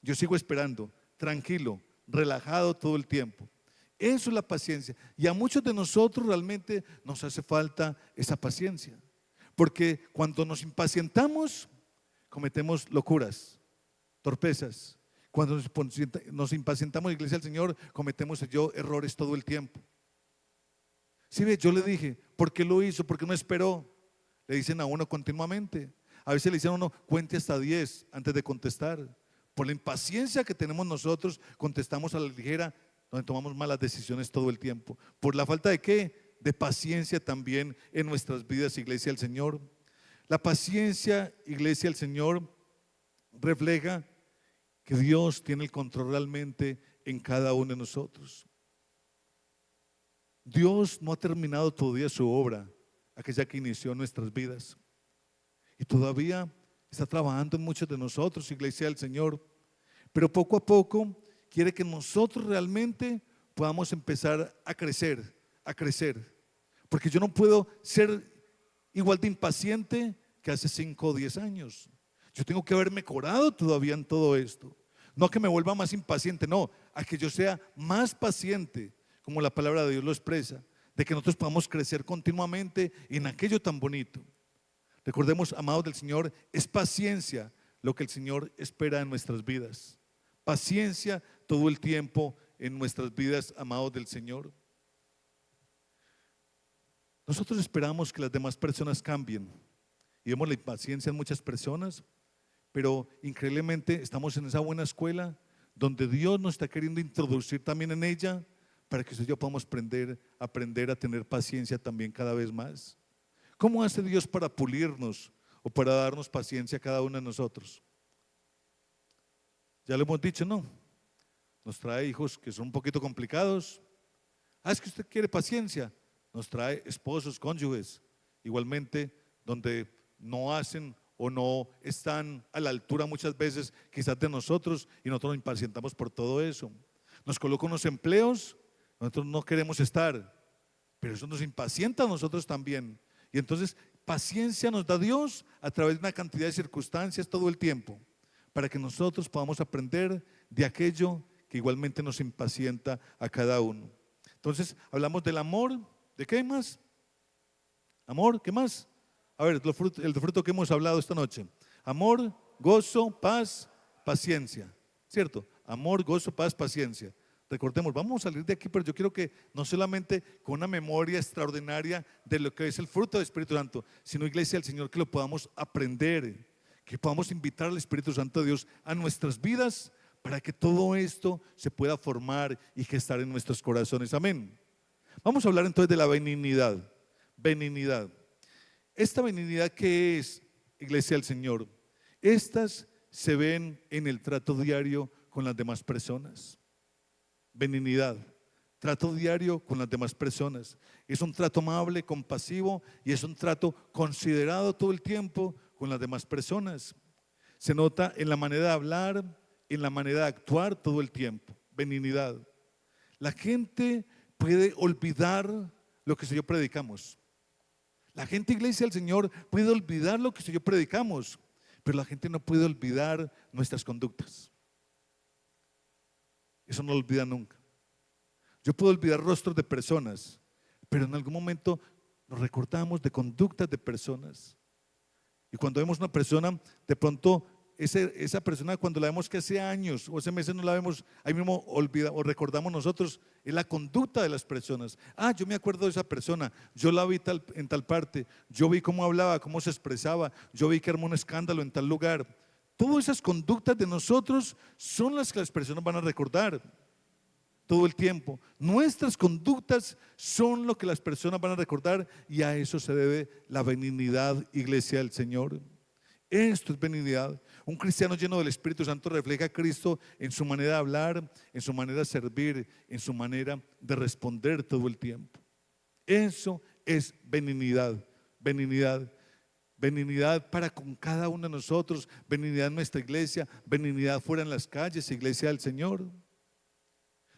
Yo sigo esperando, tranquilo, relajado todo el tiempo. Eso es la paciencia. Y a muchos de nosotros realmente nos hace falta esa paciencia. Porque cuando nos impacientamos, cometemos locuras, torpezas. Cuando nos impacientamos, iglesia del Señor, cometemos errores todo el tiempo. Si ve, yo le dije, ¿por qué lo hizo? ¿Por qué no esperó? Le dicen a uno continuamente. A veces le dicen a uno, cuente hasta 10 antes de contestar. Por la impaciencia que tenemos nosotros, contestamos a la ligera, donde tomamos malas decisiones todo el tiempo. ¿Por la falta de qué? De paciencia también en nuestras vidas, iglesia del Señor. La paciencia, iglesia del Señor, refleja que Dios tiene el control realmente en cada uno de nosotros. Dios no ha terminado todavía su obra, aquella que inició en nuestras vidas. Y todavía está trabajando en muchos de nosotros, iglesia del Señor. Pero poco a poco quiere que nosotros realmente podamos empezar a crecer, a crecer. Porque yo no puedo ser igual de impaciente que hace 5 o 10 años. Yo tengo que haber mejorado todavía en todo esto. No que me vuelva más impaciente, no, a que yo sea más paciente, como la palabra de Dios lo expresa, de que nosotros podamos crecer continuamente en aquello tan bonito. Recordemos, amados del Señor, es paciencia lo que el Señor espera en nuestras vidas. Paciencia todo el tiempo en nuestras vidas, amados del Señor. Nosotros esperamos que las demás personas cambien y vemos la impaciencia en muchas personas, pero increíblemente estamos en esa buena escuela donde Dios nos está queriendo introducir también en ella para que usted y yo podamos aprender a tener paciencia también cada vez más. ¿Cómo hace Dios para pulirnos o para darnos paciencia a cada uno de nosotros? Ya lo hemos dicho, ¿no? Nos trae hijos que son un poquito complicados. Es que usted quiere paciencia. Nos trae esposos, cónyuges, igualmente, donde no hacen o no están a la altura muchas veces quizás de nosotros y nosotros nos impacientamos por todo eso. Nos coloca unos empleos, nosotros no queremos estar, pero eso nos impacienta a nosotros también. Y entonces paciencia nos da Dios a través de una cantidad de circunstancias todo el tiempo, para que nosotros podamos aprender de aquello que igualmente nos impacienta a cada uno. Entonces hablamos del amor. ¿De qué más? Amor, ¿qué más? A ver, el fruto que hemos hablado esta noche. Amor, gozo, paz, paciencia. ¿Cierto? Amor, gozo, paz, paciencia. Recordemos, vamos a salir de aquí, pero yo quiero que no solamente con una memoria extraordinaria de lo que es el fruto del Espíritu Santo, sino, iglesia del Señor, que lo podamos aprender, que podamos invitar al Espíritu Santo de Dios a nuestras vidas para que todo esto se pueda formar y gestar en nuestros corazones. Amén. Vamos a hablar entonces de la benignidad. Benignidad. Esta benignidad, ¿qué es, iglesia del Señor? Estas se ven en el trato diario con las demás personas. Benignidad, trato diario con las demás personas. Es un trato amable, compasivo y es un trato considerado todo el tiempo con las demás personas. Se nota en la manera de hablar, en la manera de actuar todo el tiempo. Benignidad. La gente puede olvidar lo que yo predicamos. La gente, iglesia del Señor, puede olvidar lo que yo predicamos, pero la gente no puede olvidar nuestras conductas. Eso no lo olvida nunca. Yo puedo olvidar rostros de personas, pero en algún momento nos recordamos de conductas de personas. Y cuando vemos una persona, de pronto esa persona, cuando la vemos que hace años o hace meses no la vemos, ahí mismo olvida o recordamos nosotros, es la conducta de las personas. Yo me acuerdo de esa persona, yo la vi en tal parte, yo vi cómo hablaba, cómo se expresaba, yo vi que armó un escándalo en tal lugar. Todas esas conductas de nosotros son las que las personas van a recordar todo el tiempo. Nuestras conductas son lo que las personas van a recordar y a eso se debe la benignidad, iglesia del Señor. Esto es benignidad. Un cristiano lleno del Espíritu Santo refleja a Cristo en su manera de hablar, en su manera de servir, en su manera de responder todo el tiempo. Eso es benignidad, benignidad. Benignidad para con cada uno de nosotros, benignidad en nuestra iglesia, benignidad fuera en las calles, iglesia del Señor.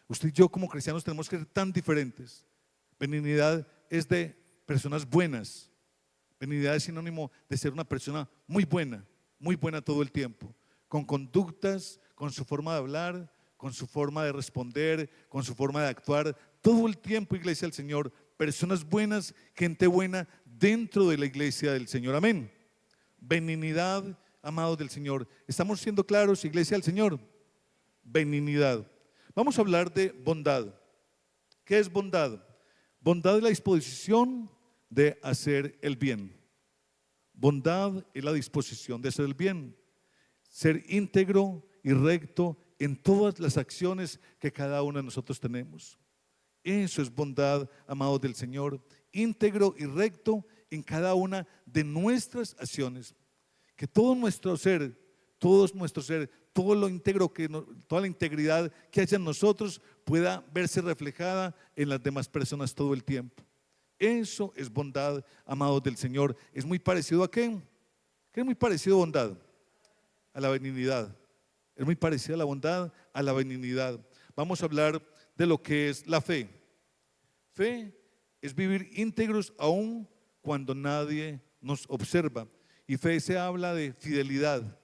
Usted y yo como cristianos tenemos que ser tan diferentes. Benignidad es de personas buenas. Benignidad es sinónimo de ser una persona muy buena todo el tiempo, con conductas, con su forma de hablar, con su forma de responder, con su forma de actuar, todo el tiempo, iglesia del Señor, personas buenas, gente buena dentro de la iglesia del Señor, amén. Benignidad, amados del Señor. ¿Estamos siendo claros, iglesia del Señor? Benignidad. Vamos a hablar de bondad. ¿Qué es bondad? Bondad es la disposición de hacer el bien. Bondad es la disposición de hacer el bien. Ser íntegro y recto en todas las acciones que cada uno de nosotros tenemos. Eso es bondad, amados del Señor. Íntegro y recto en cada una de nuestras acciones. Que todo nuestro ser, todo lo íntegro toda la integridad que haya en nosotros pueda verse reflejada en las demás personas todo el tiempo. Eso es bondad, amados del Señor. Es muy parecido ¿a qué? ¿Qué es muy parecido a bondad? A la benignidad. Es muy parecido a la bondad, a la benignidad. Vamos a hablar de lo que es la fe. Fe es vivir íntegros aún cuando nadie nos observa. Y fe se habla de fidelidad.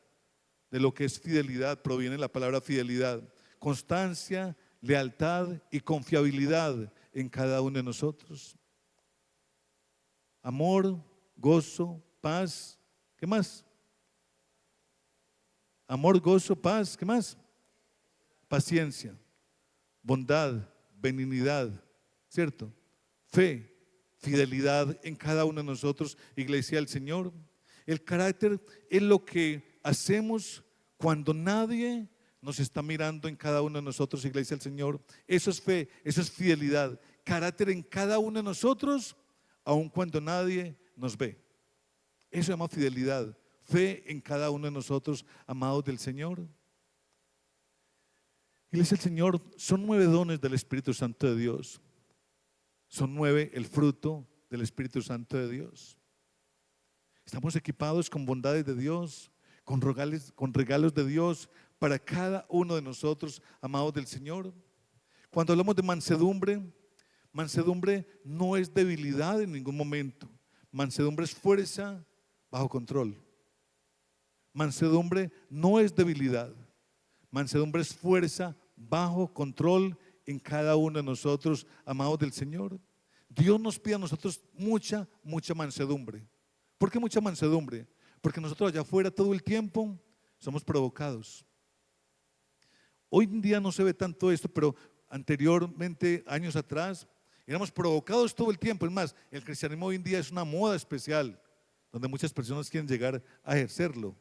De lo que es fidelidad proviene la palabra fidelidad. Constancia, lealtad y confiabilidad en cada uno de nosotros. Amor, gozo, paz, ¿qué más? Amor, gozo, paz, ¿qué más? Paciencia, bondad, benignidad, ¿cierto? Fe, fidelidad en cada uno de nosotros, iglesia del Señor. El carácter es lo que hacemos cuando nadie nos está mirando en cada uno de nosotros, iglesia del Señor. Eso es fe, eso es fidelidad. Carácter en cada uno de nosotros, aun cuando nadie nos ve. Eso se llama fidelidad. Fe en cada uno de nosotros, amados del Señor. Iglesia del Señor, son 9 dones del Espíritu Santo de Dios. Son 9 el fruto del Espíritu Santo de Dios. Estamos equipados con bondades de Dios, con regalos de Dios para cada uno de nosotros, amados del Señor. Cuando hablamos de mansedumbre, mansedumbre no es debilidad en ningún momento. Mansedumbre es fuerza bajo control. Mansedumbre no es debilidad. Mansedumbre es fuerza bajo control en cada uno de nosotros, amados del Señor. Dios nos pide a nosotros mucha mansedumbre. ¿Por qué mucha mansedumbre? Porque nosotros allá afuera todo el tiempo somos provocados. Hoy en día no se ve tanto esto, pero anteriormente, años atrás, éramos provocados todo el tiempo. Es más, el cristianismo hoy en día es una moda especial, donde muchas personas quieren llegar a ejercerlo.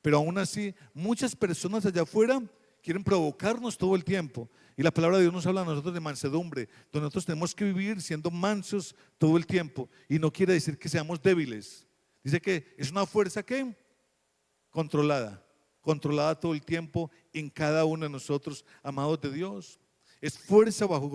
Pero aún así, muchas personas allá afuera quieren provocarnos todo el tiempo. Y la palabra de Dios nos habla a nosotros de mansedumbre, donde nosotros tenemos que vivir siendo mansos todo el tiempo. Y no quiere decir que seamos débiles. Dice que es una fuerza que controlada todo el tiempo en cada uno de nosotros, amados de Dios. Es fuerza bajo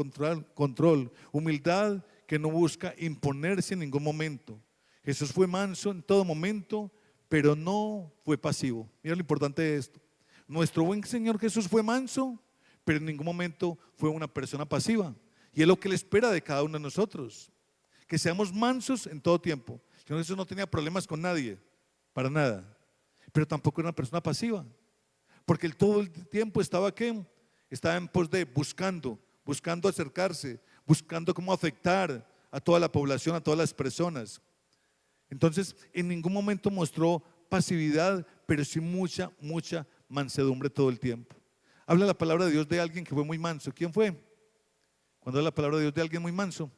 control, humildad que no busca imponerse en ningún momento. Jesús fue manso en todo momento, pero no fue pasivo. Mira lo importante de esto. Nuestro buen Señor Jesús fue manso, pero en ningún momento fue una persona pasiva. Y es lo que Él espera de cada uno de nosotros, que seamos mansos en todo tiempo. Señor Jesús no tenía problemas con nadie, para nada, pero tampoco era una persona pasiva, porque Él todo el tiempo estaba ¿qué? Estaba en pos de buscando acercarse, buscando cómo afectar a toda la población, a todas las personas. Entonces, en ningún momento mostró pasividad, pero sí mucha mansedumbre todo el tiempo. Habla la palabra de Dios de alguien que fue muy manso. ¿Quién fue? Cuando habla la palabra de Dios de alguien muy manso,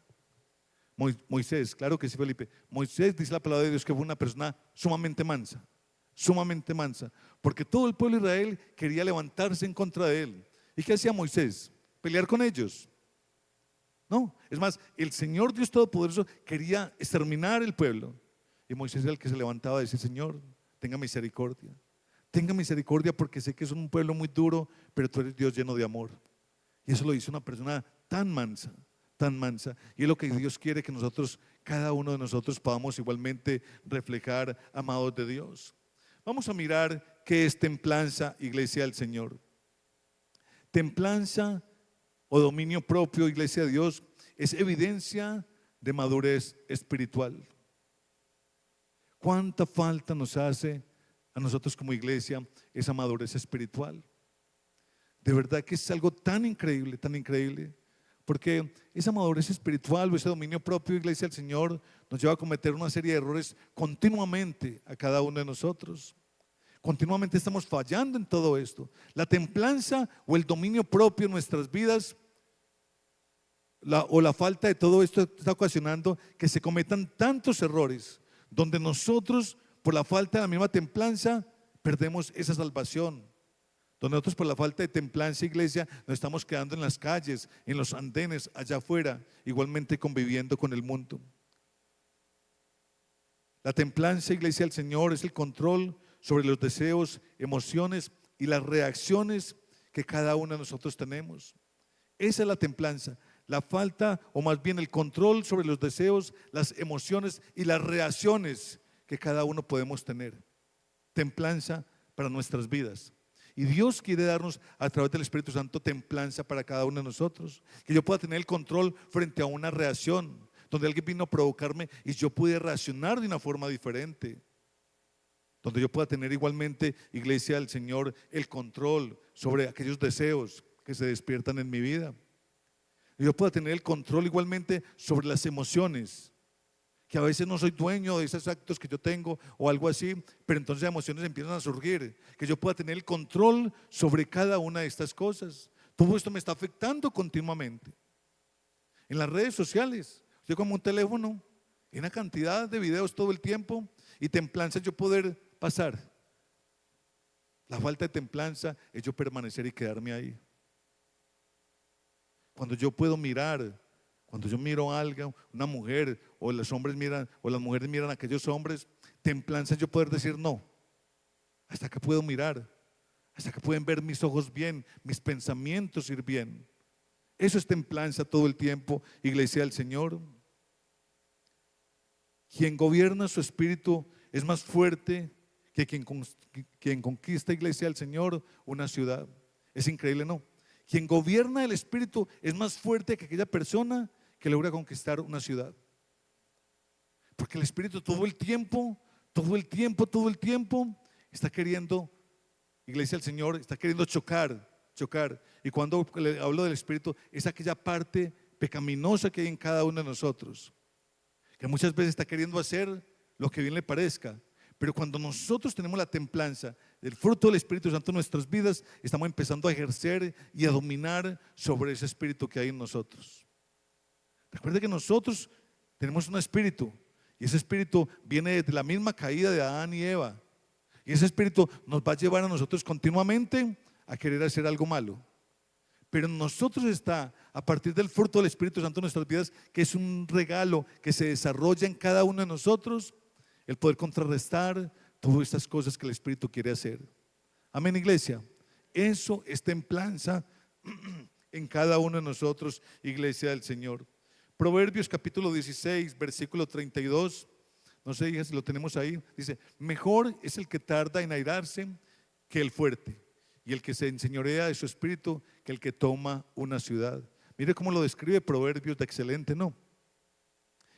Moisés, claro que sí, Felipe. Moisés, dice la palabra de Dios, que fue una persona sumamente mansa, sumamente mansa, porque todo el pueblo de Israel quería levantarse en contra de él. ¿Y qué hacía Moisés? ¿Pelear con ellos? No, es más, el Señor Dios Todopoderoso quería exterminar el pueblo. Y Moisés era el que se levantaba a decir: Señor, tenga misericordia porque sé que es un pueblo muy duro, pero tú eres Dios lleno de amor. Y eso lo dice una persona tan mansa, tan mansa. Y es lo que Dios quiere que nosotros, cada uno de nosotros, podamos igualmente reflejar, amados de Dios. Vamos a mirar qué es templanza, iglesia del Señor. Templanza o dominio propio, iglesia de Dios, es evidencia de madurez espiritual. ¿Cuánta falta nos hace a nosotros como iglesia esa madurez espiritual? De verdad que es algo tan increíble, porque esa madurez espiritual o ese dominio propio, iglesia del Señor, nos lleva a cometer una serie de errores continuamente a cada uno de nosotros. Continuamente estamos fallando en todo esto. La templanza o el dominio propio en nuestras vidas, la falta de todo esto está ocasionando que se cometan tantos errores, donde nosotros, por la falta de la misma templanza, perdemos esa salvación. Donde nosotros, por la falta de templanza, iglesia, nos estamos quedando en las calles, en los andenes, allá afuera, igualmente conviviendo con el mundo. La templanza, iglesia del Señor, es el control sobre los deseos, emociones y las reacciones que cada uno de nosotros tenemos. Esa es la templanza, la falta o más bien el control sobre los deseos, las emociones y las reacciones que cada uno podemos tener. Templanza para nuestras vidas. Y Dios quiere darnos a través del Espíritu Santo templanza para cada uno de nosotros. Que yo pueda tener el control frente a una reacción, donde alguien vino a provocarme y yo pude reaccionar de una forma diferente. Donde yo pueda tener igualmente, iglesia del Señor, el control sobre aquellos deseos que se despiertan en mi vida. Y yo pueda tener el control igualmente sobre las emociones, que a veces no soy dueño de esos actos que yo tengo o algo así, pero entonces las emociones empiezan a surgir. Que yo pueda tener el control sobre cada una de estas cosas. Todo esto me está afectando continuamente. En las redes sociales, yo como un teléfono, hay una cantidad de videos todo el tiempo, y templanza yo poder pasar. La falta de templanza es yo permanecer y quedarme ahí. Cuando yo puedo mirar, cuando yo miro a alguien, una mujer, o los hombres miran, o las mujeres miran a aquellos hombres, templanza yo poder decir no. Hasta que puedo mirar, hasta que pueden ver mis ojos bien, mis pensamientos ir bien. Eso es templanza todo el tiempo, iglesia del Señor. Quien gobierna su espíritu es más fuerte que quien conquista, iglesia del Señor, una ciudad. Es increíble, ¿no? Quien gobierna el espíritu es más fuerte que aquella persona que logra conquistar una ciudad. Porque el espíritu todo el tiempo está queriendo, iglesia del Señor, está queriendo chocar. Y cuando le hablo del espíritu, es aquella parte pecaminosa que hay en cada uno de nosotros, que muchas veces está queriendo hacer lo que bien le parezca. Pero cuando nosotros tenemos la templanza, el fruto del Espíritu Santo en nuestras vidas, estamos empezando a ejercer y a dominar sobre ese espíritu que hay en nosotros. Recuerde que nosotros tenemos un espíritu, y ese espíritu viene de la misma caída de Adán y Eva. Y ese espíritu nos va a llevar a nosotros continuamente a querer hacer algo malo. Pero en nosotros está, a partir del fruto del Espíritu Santo en nuestras vidas, que es un regalo que se desarrolla en cada uno de nosotros, el poder contrarrestar todas estas cosas que el Espíritu quiere hacer. Amén, iglesia. Eso es templanza en cada uno de nosotros, iglesia del Señor. Proverbios capítulo 16, versículo 32. No sé, hija, si lo tenemos ahí. Dice: mejor es el que tarda en airarse que el fuerte, y el que se enseñorea de su espíritu que el que toma una ciudad. Mire cómo lo describe Proverbios, de excelente, ¿no?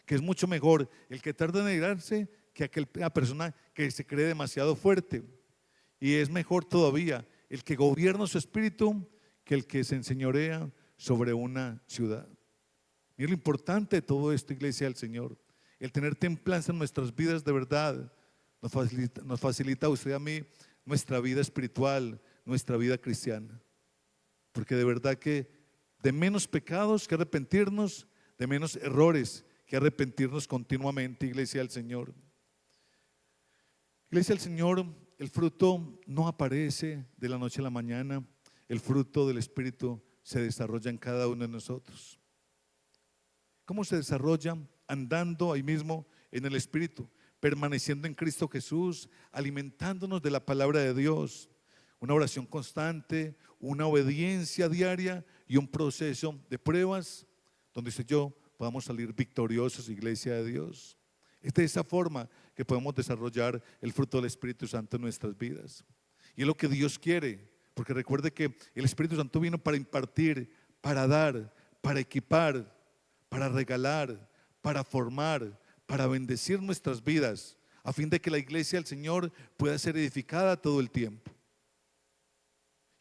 Que es mucho mejor el que tarda en airarse que aquella persona que se cree demasiado fuerte. Y es mejor todavía el que gobierna su espíritu que el que se enseñorea sobre una ciudad. Mire lo importante de todo esto, iglesia del Señor. El tener templanza en nuestras vidas de verdad nos facilita a usted y a mí nuestra vida espiritual, nuestra vida cristiana. Porque de verdad que de menos pecados que arrepentirnos, de menos errores que arrepentirnos continuamente, iglesia del Señor. Iglesia del Señor, el fruto no aparece de la noche a la mañana, el fruto del Espíritu se desarrolla en cada uno de nosotros. ¿Cómo se desarrolla? Andando ahí mismo en el Espíritu, permaneciendo en Cristo Jesús, alimentándonos de la palabra de Dios, una oración constante, una obediencia diaria y un proceso de pruebas donde usted y yo podamos salir victoriosos, iglesia de Dios. Es de esa forma que podemos desarrollar el fruto del Espíritu Santo en nuestras vidas. Y es lo que Dios quiere, porque recuerde que el Espíritu Santo vino para impartir, para dar, para equipar, para regalar, para formar, para bendecir nuestras vidas, a fin de que la iglesia del Señor pueda ser edificada todo el tiempo.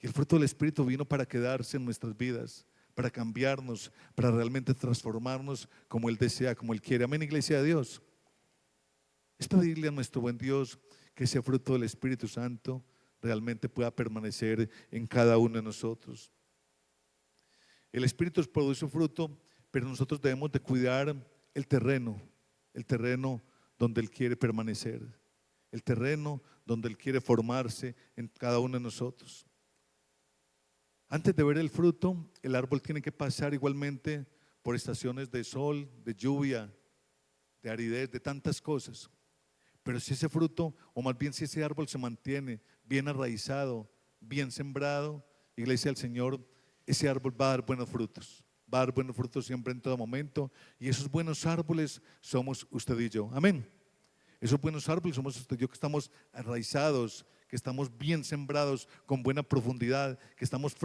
Y el fruto del Espíritu vino para quedarse en nuestras vidas, para cambiarnos, para realmente transformarnos como Él desea, como Él quiere. Amén, iglesia de Dios. Es pedirle a nuestro buen Dios que ese fruto del Espíritu Santo realmente pueda permanecer en cada uno de nosotros. El Espíritu produce fruto, pero nosotros debemos de cuidar el terreno donde Él quiere permanecer, el terreno donde Él quiere formarse en cada uno de nosotros. Antes de ver el fruto, el árbol tiene que pasar igualmente por estaciones de sol, de lluvia, de aridez, de tantas cosas. Pero si ese fruto, o más bien si ese árbol se mantiene bien arraizado, bien sembrado, iglesia del Señor, ese árbol va a dar buenos frutos. Va a dar buenos frutos siempre en todo momento. Y esos buenos árboles somos usted y yo. Amén. Esos buenos árboles somos usted y yo, que estamos arraizados, que estamos bien sembrados con buena profundidad, que estamos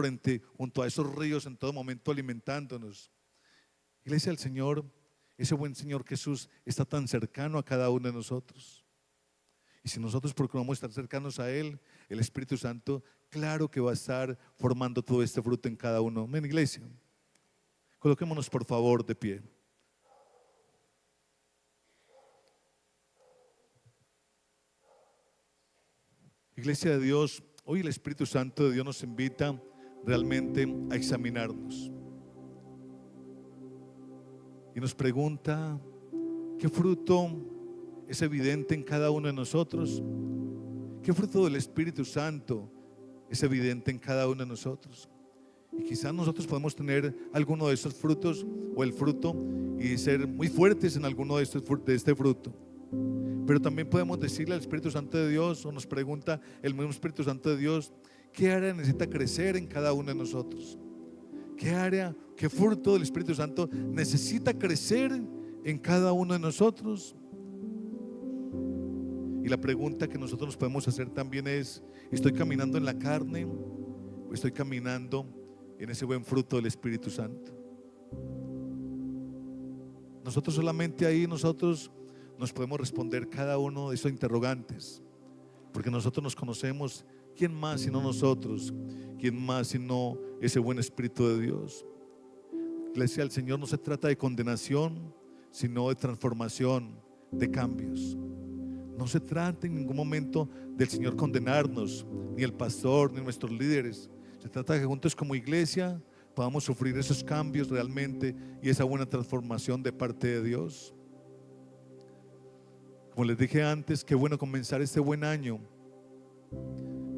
junto a esos ríos en todo momento alimentándonos. Iglesia del Señor, ese buen Señor Jesús está tan cercano a cada uno de nosotros. Y si nosotros procuramos estar cercanos a Él, el Espíritu Santo, claro que va a estar formando todo este fruto en cada uno. Amén, iglesia. Coloquémonos por favor de pie. Iglesia de Dios, hoy el Espíritu Santo de Dios nos invita realmente a examinarnos. Y nos pregunta, ¿qué fruto es evidente en cada uno de nosotros? ¿Qué fruto del Espíritu Santo es evidente en cada uno de nosotros? Y quizás nosotros podemos tener alguno de esos frutos o el fruto y ser muy fuertes en alguno de este fruto. Pero también podemos decirle al Espíritu Santo de Dios, o nos pregunta el mismo Espíritu Santo de Dios, ¿qué área necesita crecer en cada uno de nosotros? ¿Qué área, qué fruto del Espíritu Santo necesita crecer en cada uno de nosotros? Y la pregunta que nosotros nos podemos hacer también es, ¿estoy caminando en la carne o estoy caminando en ese buen fruto del Espíritu Santo? Nosotros solamente ahí nos podemos responder cada uno de esos interrogantes, porque nosotros nos conocemos. ¿Quién más sino nosotros? ¿Quién más sino ese buen Espíritu de Dios? Iglesia del Señor, no se trata de condenación, sino de transformación, de cambios. No se trata en ningún momento del Señor condenarnos, ni el pastor, ni nuestros líderes. Se trata de que juntos como iglesia podamos sufrir esos cambios realmente y esa buena transformación de parte de Dios. Como les dije antes, qué bueno comenzar este buen año,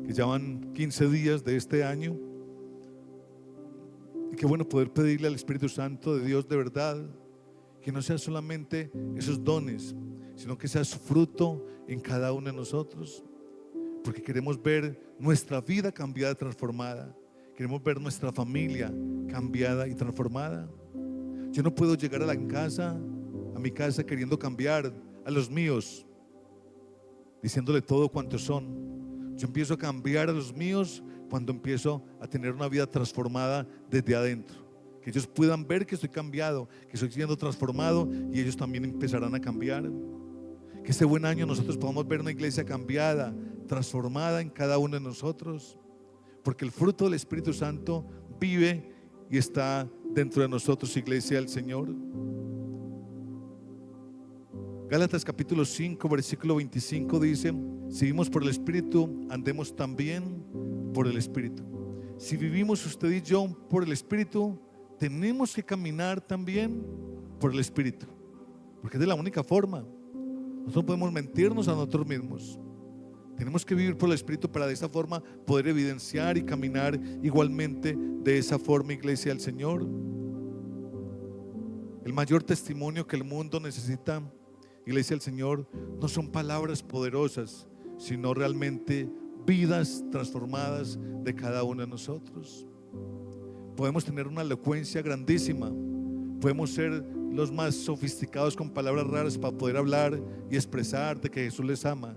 que ya van 15 días de este año, y qué bueno poder pedirle al Espíritu Santo de Dios de verdad que no sea solamente esos dones, sino que sea su fruto en cada uno de nosotros, porque queremos ver nuestra vida cambiada, transformada. Queremos ver nuestra familia cambiada y transformada. Yo no puedo llegar a mi casa queriendo cambiar a los míos, diciéndole todo cuanto son. Yo empiezo a cambiar a los míos cuando empiezo a tener una vida transformada desde adentro. Que ellos puedan ver que estoy cambiado, que estoy siendo transformado, y ellos también empezarán a cambiar. Que este buen año nosotros podamos ver una iglesia cambiada, transformada en cada uno de nosotros, porque el fruto del Espíritu Santo vive y está dentro de nosotros, iglesia del Señor. Gálatas capítulo 5 versículo 25 dice: si vivimos por el Espíritu, andemos también por el Espíritu. Si vivimos usted y yo por el Espíritu, tenemos que caminar también por el Espíritu, porque es de la única forma. Nosotros no podemos mentirnos a nosotros mismos. Tenemos que vivir por el Espíritu para de esa forma poder evidenciar y caminar igualmente de esa forma, iglesia del Señor. El mayor testimonio que el mundo necesita, iglesia del Señor, no son palabras poderosas, sino realmente vidas transformadas de cada uno de nosotros. Podemos tener una elocuencia grandísima, podemos ser los más sofisticados con palabras raras para poder hablar y expresar de que Jesús les ama,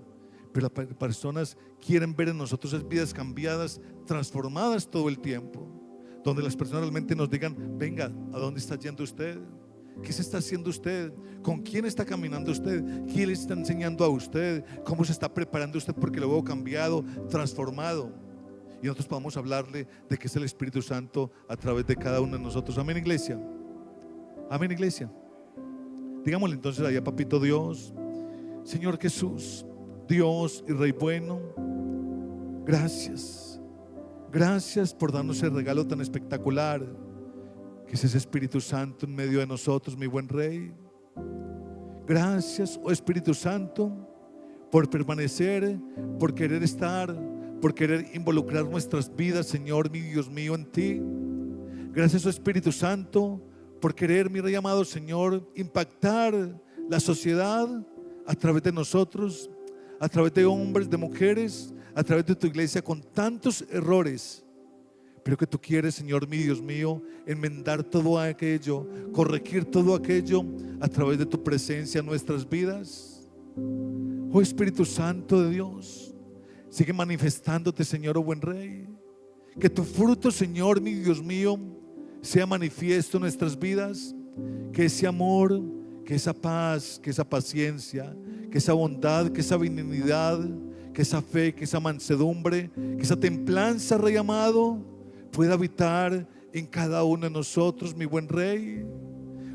pero las personas quieren ver en nosotros esas vidas cambiadas, transformadas todo el tiempo, donde las personas realmente nos digan: venga, ¿a dónde está yendo usted? ¿Qué se está haciendo usted? ¿Con quién está caminando usted? ¿Quién le está enseñando a usted? ¿Cómo se está preparando usted? Porque lo veo cambiado, transformado. Y nosotros podamos hablarle de que es el Espíritu Santo a través de cada uno de nosotros. Amén, iglesia. Amén, iglesia. Digámosle entonces allá: papito Dios, Señor Jesús, Dios y Rey bueno, gracias. Gracias por darnos el regalo tan espectacular que es ese Espíritu Santo en medio de nosotros, mi buen Rey. Gracias, oh Espíritu Santo, por permanecer, por querer estar, por querer involucrar nuestras vidas, Señor, mi Dios mío, en ti. Gracias, oh Espíritu Santo, por querer, mi Rey amado, Señor, impactar la sociedad a través de nosotros, a través de hombres, de mujeres, a través de tu iglesia con tantos errores, pero que tú quieres, Señor, mi Dios mío, enmendar todo aquello, corregir todo aquello a través de tu presencia en nuestras vidas. Oh Espíritu Santo de Dios, sigue manifestándote, Señor, oh buen Rey. Que tu fruto, Señor, mi Dios mío, sea manifiesto en nuestras vidas. Que ese amor, que esa paz, que esa paciencia, que esa bondad, que esa benignidad, que esa fe, que esa mansedumbre, que esa templanza, Rey amado, pueda habitar en cada uno de nosotros, mi buen Rey.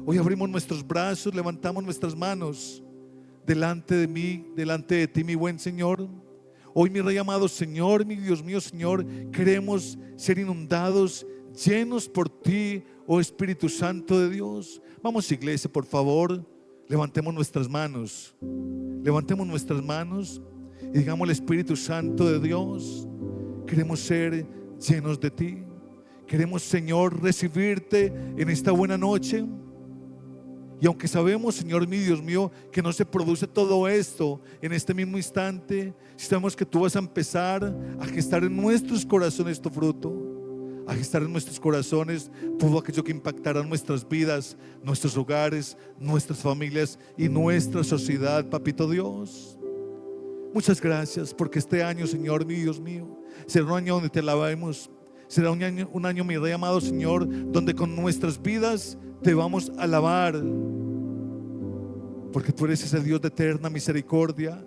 Hoy abrimos nuestros brazos, levantamos nuestras manos delante de mí, delante de ti, mi buen Señor. Hoy, mi Rey amado, Señor, mi Dios mío, Señor, queremos ser inundados, llenos por ti, oh Espíritu Santo de Dios. Vamos, iglesia, por favor, levantemos nuestras manos. Levantemos nuestras manos y digamos al Espíritu Santo de Dios: queremos ser llenos de ti. Queremos, Señor, recibirte en esta buena noche. Y aunque sabemos, Señor, mi Dios mío, que no se produce todo esto en este mismo instante, sabemos que tú vas a empezar a gestar en nuestros corazones tu fruto, a gestar en nuestros corazones todo aquello que impactará nuestras vidas, nuestros hogares, nuestras familias y nuestra sociedad, papito Dios. Muchas gracias, porque este año, Señor, mi Dios mío, será un año donde te alabemos. Será un año, mi Rey amado, Señor, donde con nuestras vidas te vamos a alabar, porque tú eres ese Dios de eterna misericordia.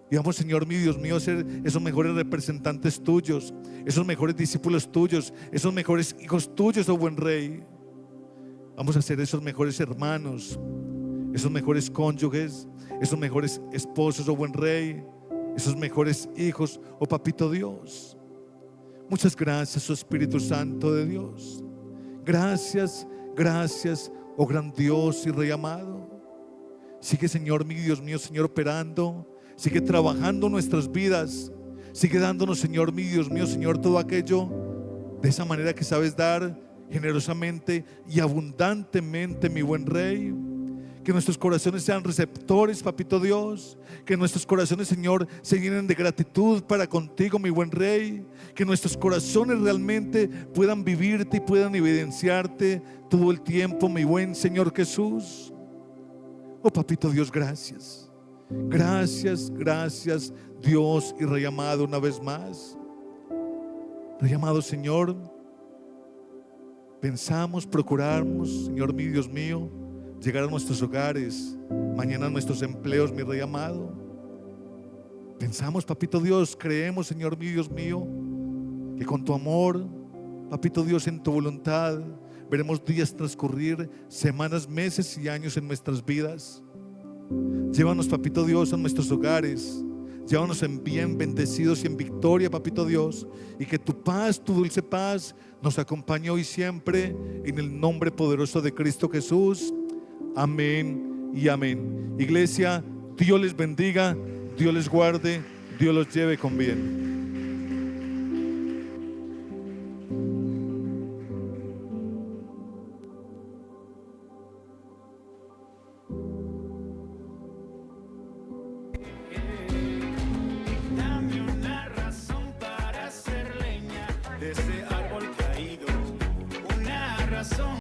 Y vamos, Señor, mi Dios mío, a ser esos mejores representantes tuyos, esos mejores discípulos tuyos, esos mejores hijos tuyos, oh buen Rey. Vamos a ser esos mejores hermanos, esos mejores cónyuges, esos mejores esposos, oh buen Rey, esos mejores hijos, oh papito Dios. Muchas gracias, oh Espíritu Santo de Dios. Gracias, gracias, oh gran Dios y Rey amado. Sigue, Señor, mi Dios mío, Señor, operando. Sigue trabajando nuestras vidas. Sigue dándonos, Señor, mi Dios mío, Señor, todo aquello de esa manera que sabes dar generosamente y abundantemente, mi buen Rey. Que nuestros corazones sean receptores, papito Dios. Que nuestros corazones, Señor, se llenen de gratitud para contigo, mi buen Rey. Que nuestros corazones realmente puedan vivirte y puedan evidenciarte todo el tiempo, mi buen Señor Jesús. Oh papito Dios, gracias. Gracias, gracias, Dios y Rey amado, una vez más. Rey amado, Señor, pensamos, procuramos, Señor, mi Dios mío, llegar a nuestros hogares, mañana a nuestros empleos, mi Rey amado. Pensamos, papito Dios, creemos, Señor, mi Dios mío, que con tu amor, papito Dios, en tu voluntad, veremos días transcurrir, semanas, meses y años en nuestras vidas. Llévanos, papito Dios, a nuestros hogares. Llévanos en bien, bendecidos y en victoria, papito Dios. Y que tu paz, tu dulce paz, nos acompañe hoy y siempre, en el nombre poderoso de Cristo Jesús. Amén y amén. Iglesia, Dios les bendiga, Dios les guarde, Dios los lleve con bien. Dame una razón para hacer leña de ese árbol caído, una razón.